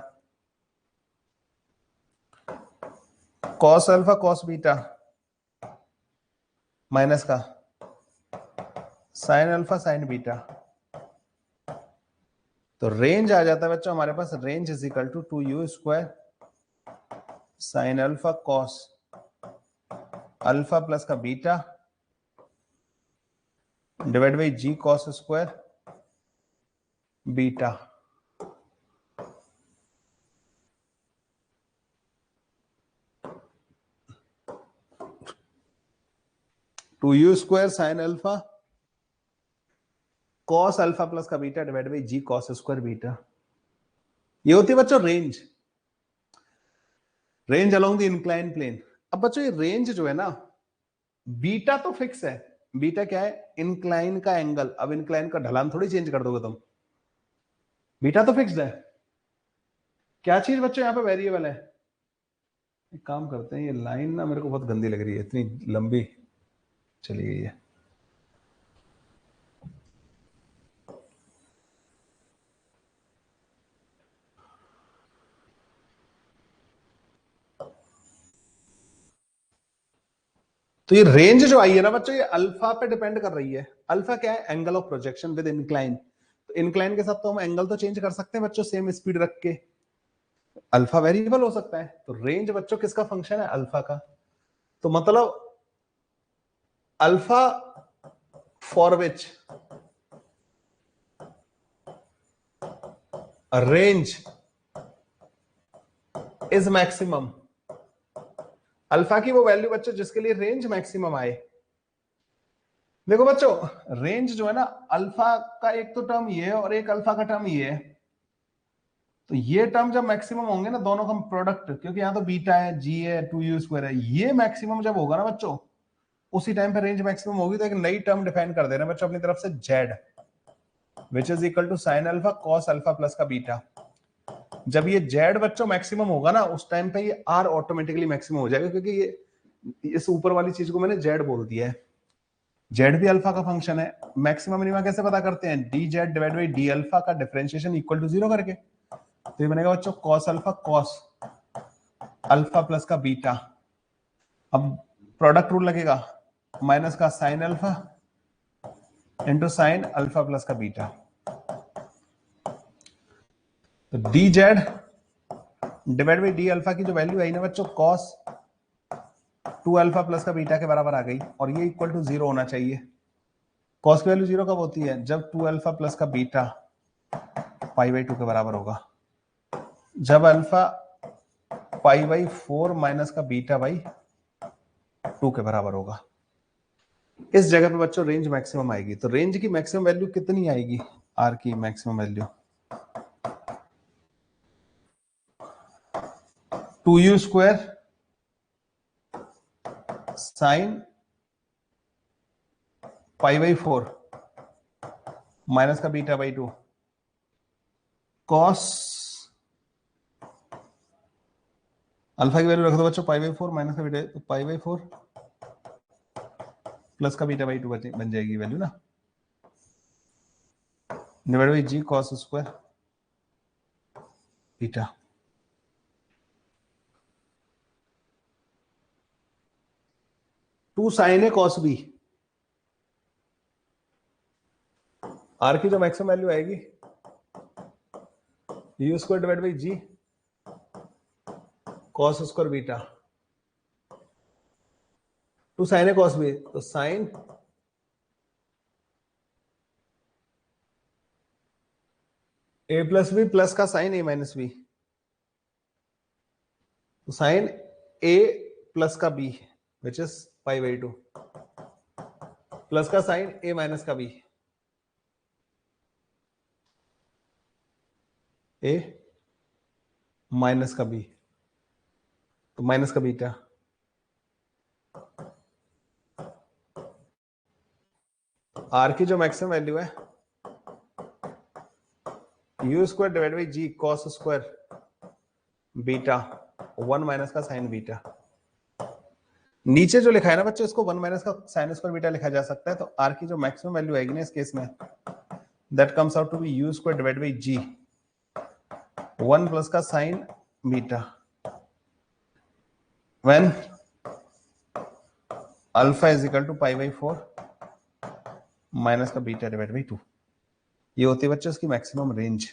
cos alpha cos beta minus का साइन अल्फा साइन बीटा। तो रेंज आ जाता है बच्चों हमारे पास, range is equal to 2u square sine alpha cos alpha plus का beta divide by ji cos square beta. Two u square sine alpha cos alpha plus का beta divide by ji cos square beta. ये होती है बच्चों range, range along the incline plane. अब बच्चों ये range जो है ना, बीटा तो फिक्स है। बीटा क्या है, इंक्लाइन का एंगल। अब इंक्लाइन का ढलान थोड़ी चेंज कर दोगे तुम, बीटा तो फिक्स्ड है। क्या चीज बच्चों यहां पे वेरिएबल है, एक काम करते हैं, ये लाइन ना मेरे को बहुत गंदी लग रही है, इतनी लंबी चली गई है। तो ये रेंज जो आई है ना बच्चों, ये अल्फा पे डिपेंड कर रही है। अल्फा क्या है, angle of projection with incline. तो इंक्लाइन के साथ तो हम एंगल तो चेंज कर सकते हैं बच्चों, सेम स्पीड रख के। अल्फा वेरिएबल हो सकता है। तो रेंज बच्चों किसका फंक्शन है, अल्फा का। तो मतलब alpha for which range is maximum, alpha की वो वैल्यू बच्चों जिसके लिए रेंज मैक्सिमम आए। देखो बच्चों, रेंज जो है ना, अल्फा का एक तो टर्म ये है और एक अल्फा का टर्म ये है। तो ये टर्म जब मैक्सिमम होंगे ना, दोनों का प्रोडक्ट, क्योंकि यहाँ तो बीटा है, जी है, 2u² है, ये मैक्सिमम जब होगा ना बच्चों, उसी टाइम पे रेंज मैक्सिमम होगी। तो एक नई टर्म डिफाइन कर दे रहे हैं बच्चों अपनी तरफ से, Z which is equal to sine alpha cos alpha plus का बीटा। जब ये जेड बच्चों मैक्सिमम होगा ना, उस टाइम पे ये आर ऑटोमेटिकली मैक्सिमम हो जाएगा, क्योंकि ये इस ऊपर वाली चीज को मैंने जेड बोल दिया है। जेड भी अल्फा का फंक्शन है। मैक्सिमम मिनिमम कैसे पता करते हैं? D Z divide by D alpha का डिफरेंशिएशन इक्वल टू 0 करके। तो ये बनेगा बच्चों cos alpha cos alpha plus का बीटा। अब प्रोडक्ट रूल लगेगा, माइनस का sine alpha into sine alpha plus का बीटा। तो D Z divide by D alpha की जो वैल्यू आई ना बच्चों, कॉस 2 अल्फा प्लस का बीटा के बराबर आ गई, और ये इक्वल टू 0 होना चाहिए। कॉस की वैल्यू 0 कब होती है? जब 2 अल्फा प्लस का बीटा पाई बाई 2 के बराबर होगा। जब अल्फा पाई बाई 4 माइनस का बीटा बाई 2 के बराबर होगा। इस जगह पे बच्चों रेंज मैक्सिमम आएगी। तो रेंज की मैक्सिमम वैल्यू कितनी आएगी? आर की maximum value 2u² sine pi by 4 minus का बीटा बाई 2 कॉस अल्फा की वैल्यू रख दो बच्चों पाई बाई 4 माइनस का बीटा, तो पाई बाई 4 प्लस का बीटा बाई 2 बन जाएगी वैल्यू ना, divide by ji cos square beta. Two sine A cos B, R की जो मैक्सिमम वैल्यू आएगी u² divide by ji cos square beta. Two sine A cos B, तो sine A plus B plus का sine A minus B, तो sine A plus का B which is pi by 2 plus का sine A minus का B, A minus का B, तो minus का beta. R की जो मैक्सिमम वैल्यू है u² divide by ji cos square beta 1 minus का साइन बीटा। नीचे जो लिखा है ना बच्चों, इसको 1 माइनस का साइन स्क्वायर बीटा लिखा जा सकता है। तो आर की जो मैक्सिमम वैल्यू आएगी ना इस केस में, that comes out to be u² divide by ji 1 plus का sine beta when alpha is equal to pi by 4 minus का बीटा डिवाइड बाई 2। ये होती है बच्चों इसकी मैक्सिमम रेंज।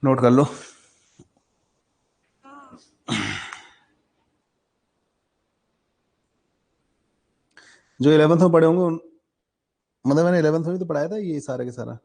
नोट कर लो। जो 11th में पढ़े होंगे मतलब मैंने 11th में भी तो पढ़ाया था ये सारा के सारा।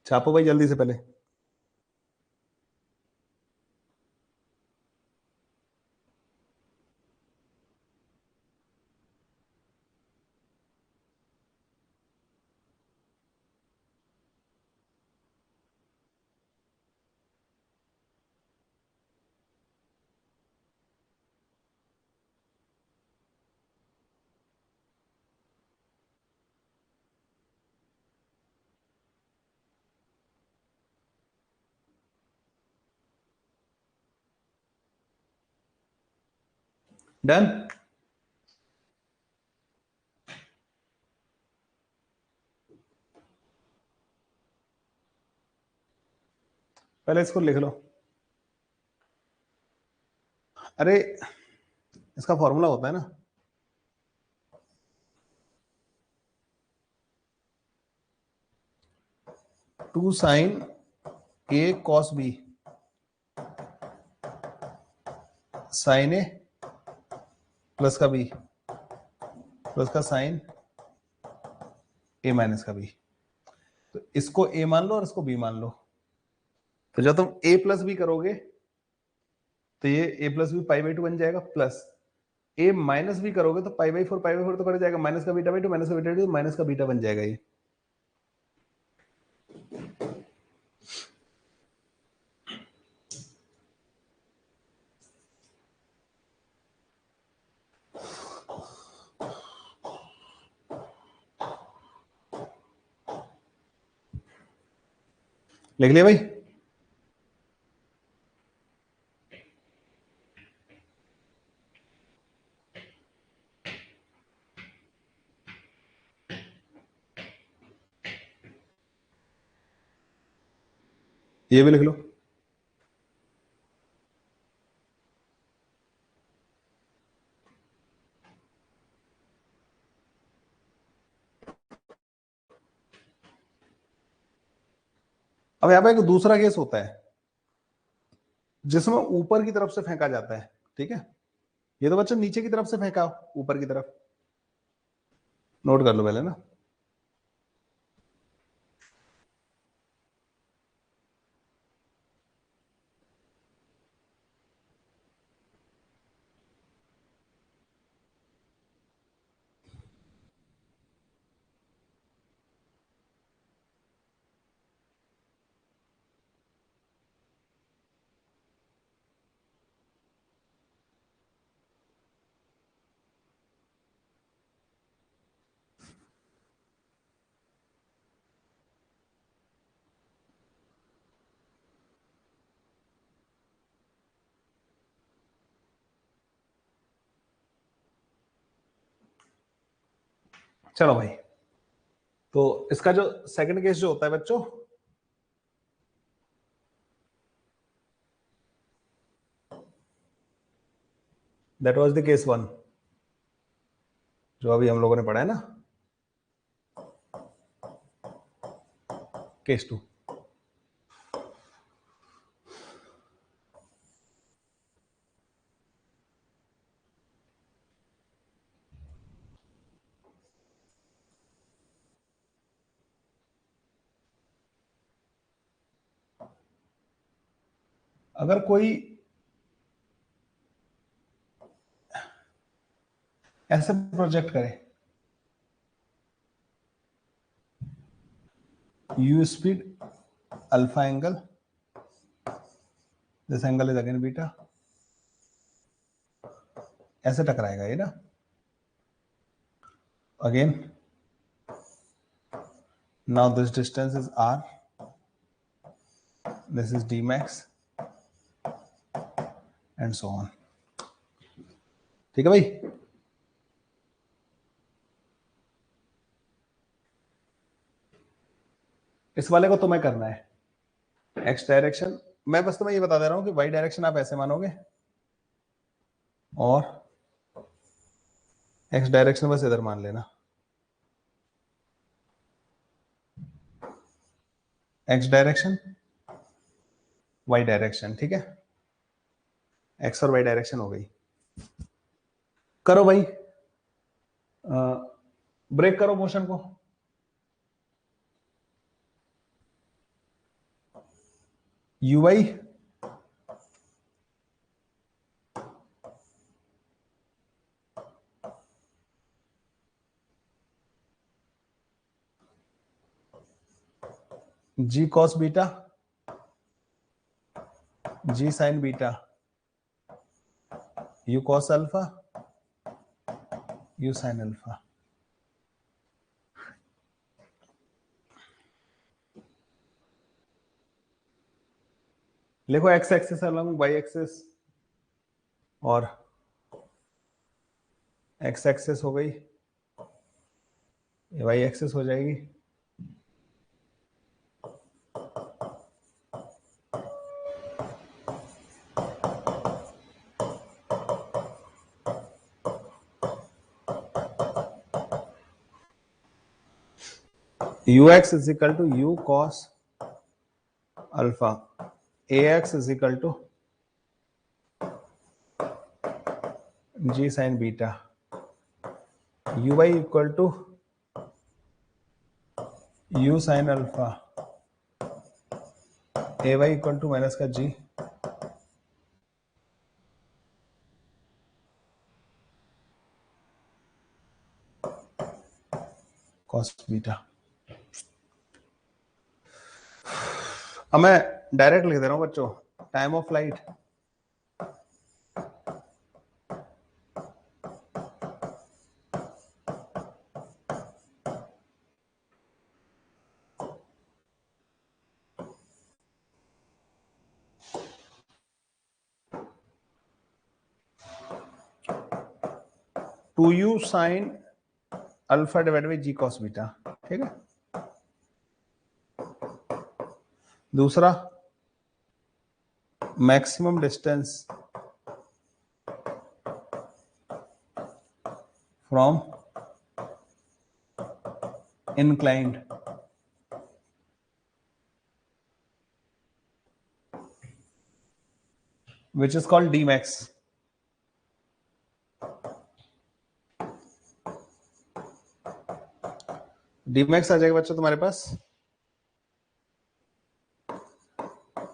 छापो भाई जल्दी से पहले। डन। पहले इसको लिख लो। अरे इसका फॉर्मूला होता है ना, two sine A cos B sine A plus का बी प्लस का साइन ए माइनस का बी। तो इसको ए मान लो और इसको बी मान लो। तो जब तुम ए प्लस बी करोगे तो ये a plus b pi by two बन जाएगा, प्लस ए माइनस बी करोगे तो पाई बाई फोर तो कट जाएगा, माइनस का बीटा बाई टू माइनस का बीटा टू माइनस का बीटा बन जाएगा ये। लिख लिया भाई? ये भी लिख लो। अब यहां पे एक दूसरा केस होता है जिसमें ऊपर की तरफ से फेंका जाता है, ठीक है। ये तो बच्चों नीचे की तरफ से फेंका, ऊपर की तरफ नोट कर लो पहले ना। चलो भाई, तो इसका जो सेकंड केस जो होता है बच्चों, that was the case one, जो अभी हम लोगों ने पढ़ा है ना, केस टू। अगर कोई ऐसे प्रोजेक्ट करे, you speed alpha angle, this angle is again beta, ऐसे टकराएगा ये ना, again now this distance is r, this is d max and so on। ठीक है भाई? इस वाले को तुम्हें करना है एक्स डायरेक्शन, मैं बस तुम्हें ये बता दे रहा हूं कि वाई डायरेक्शन आप ऐसे मानोगे और एक्स डायरेक्शन बस इधर मान लेना, एक्स डायरेक्शन वाई डायरेक्शन, ठीक है। एक्स और वाई डायरेक्शन हो गई। करो भाई, ब्रेक करो मोशन को। U y g cos beta g sine beta u cos alpha u sine alpha. लिखो x axis along y axis और एक्स एक्सेस हो गई, ये वाई एक्सेस हो जाएगी। U x is equal to u cos alpha, a x is equal to g sine beta, u y equal to u sine alpha, A y equal to minus का g cos beta. अब मैं direct लिख दे रहा हूं बच्चों, time of flight two u sine alpha divide by ji cos beta, ठीक है। दूसरा maximum distance from inclined which is called dmax। dmax आ जाएगा बच्चों तुम्हारे पास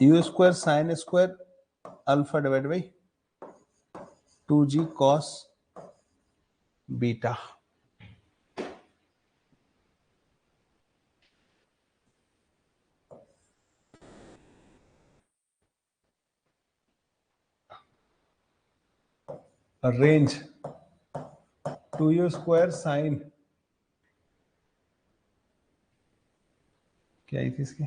u square sine square alpha divide by 2g cos beta. Range two u square sine, क्या आई थी इसकी,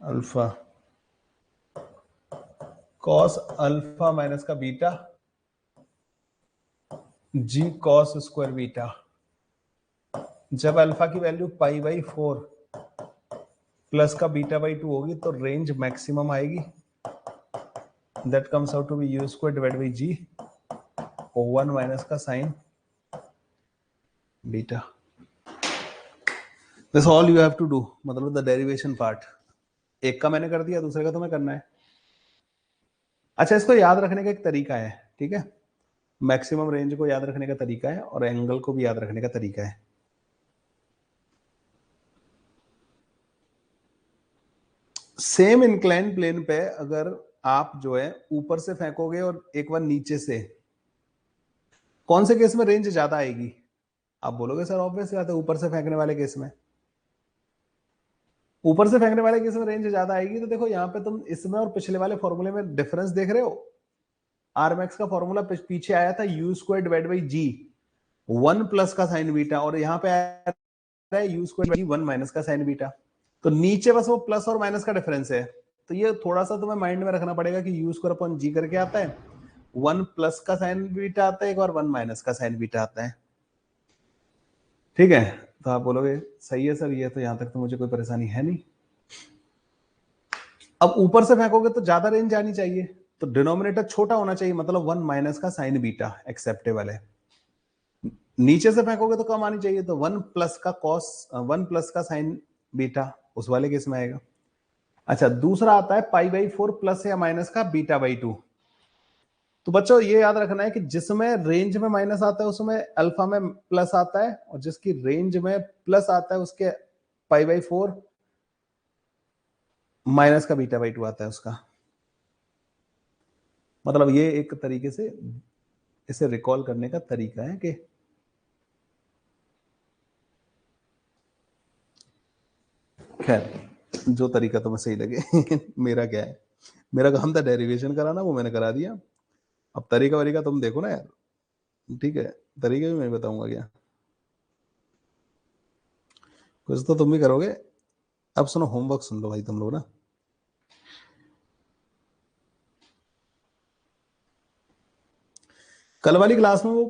अल्फा कॉस अल्फा माइनस का beta g cos square beta. जब अल्फा की वैल्यू पाई बाई 4 प्लस का बीटा बाई 2 होगी तो रेंज मैक्सिमम आएगी, that comes out to be u square divide by g और 1 माइनस का sine beta. This all you have to do, मतलब the derivation part. एक का मैंने कर दिया, दूसरे का तुम्हें करना है। अच्छा, इसको याद रखने का एक तरीका है, ठीक है। मैक्सिमम रेंज को याद रखने का तरीका है और एंगल को भी याद रखने का तरीका है। सेम इंक्लाइन प्लेन पे अगर आप जो है ऊपर से फेंकोगे और एक बार नीचे से, कौन से केस में रेंज ज्यादा आएगी? आप बोलोगे सर ऑब्वियस बात है ऊपर से फेंकने वाले केस में। ऊपर से फेंकने वाले केस में रेंज ज्यादा आएगी। तो देखो यहाँ पे तुम इसमें और पिछले वाले फॉर्मूले में डिफरेंस देख रहे हो। आर मैक्स का फॉर्मूला पीछे आया था U square divide by ji 1 plus का साइन बीटा, और यहाँ पे आया है यू स्क्वायर जी 1 माइनस का साइन बीटा। तो नीचे बस वो प्लस और माइनस का डिफरेंस है। तो ये थोड़ा सा तुम्हें माइंड में रखना पड़ेगा कि यू स्क्वायर अपॉन जी करके आता है, 1 प्लस का साइन बीटा आता है एक और 1 माइनस का साइन बीटा आता है, ठीक है। तो आप बोलोगे सही है सर, ये तो यहां तक तो मुझे कोई परेशानी है नहीं। अब ऊपर से फेंकोगे तो ज्यादा रेंज आनी चाहिए, तो डिनोमिनेटर छोटा होना चाहिए, मतलब 1 माइनस का साइन बीटा एक्सेप्टेबल है। नीचे से फेंकोगे तो कम आनी चाहिए, तो 1 प्लस का कॉस 1 प्लस का साइन बीटा उस वाले केस में आएगा। अच्छा, दूसरा आता है पाई बाई 4 प्लस या माइनस का बीटा बाई 2। तो बच्चों ये याद रखना है कि जिसमें रेंज में माइनस आता है उसमें अल्फा में प्लस आता है, और जिसकी रेंज में प्लस आता है उसके पाई बाई 4 माइनस का बीटा बाई 2 आता है उसका। मतलब ये एक तरीके से इसे रिकॉल करने का तरीका है कि खैर जो तरीका तुम्हें सही लगे मेरा क्या है, मेरा काम था डेरिवेशन कराना, वो मैंने करा दिया। अब तरीका वरीका तुम देखो ना यार, ठीक है। तरीके भी मैं बताऊंगा क्या, कुछ तो तुम भी करोगे। अब सुनो, होमवर्क सुन लो भाई तुम लोग ना। कल वाली क्लास में वो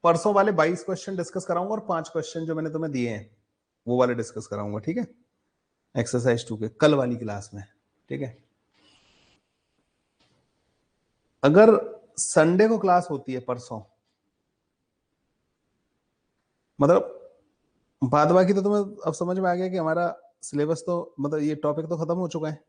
परसों वाले 22 क्वेश्चन डिस्कस कराऊंगा और 5 क्वेश्चन जो मैंने तुम्हें दिए हैं वो वाले डिस्कस कराऊंगा, ठीक है, एक्सरसाइज 2 के कल वाली क्लास में, ठीक है। अगर संडे को क्लास होती है परसों, मतलब बात बाकी तो तुम्हें अब समझ में आ गया कि हमारा सिलेबस तो मतलब ये टॉपिक तो खत्म हो चुका है।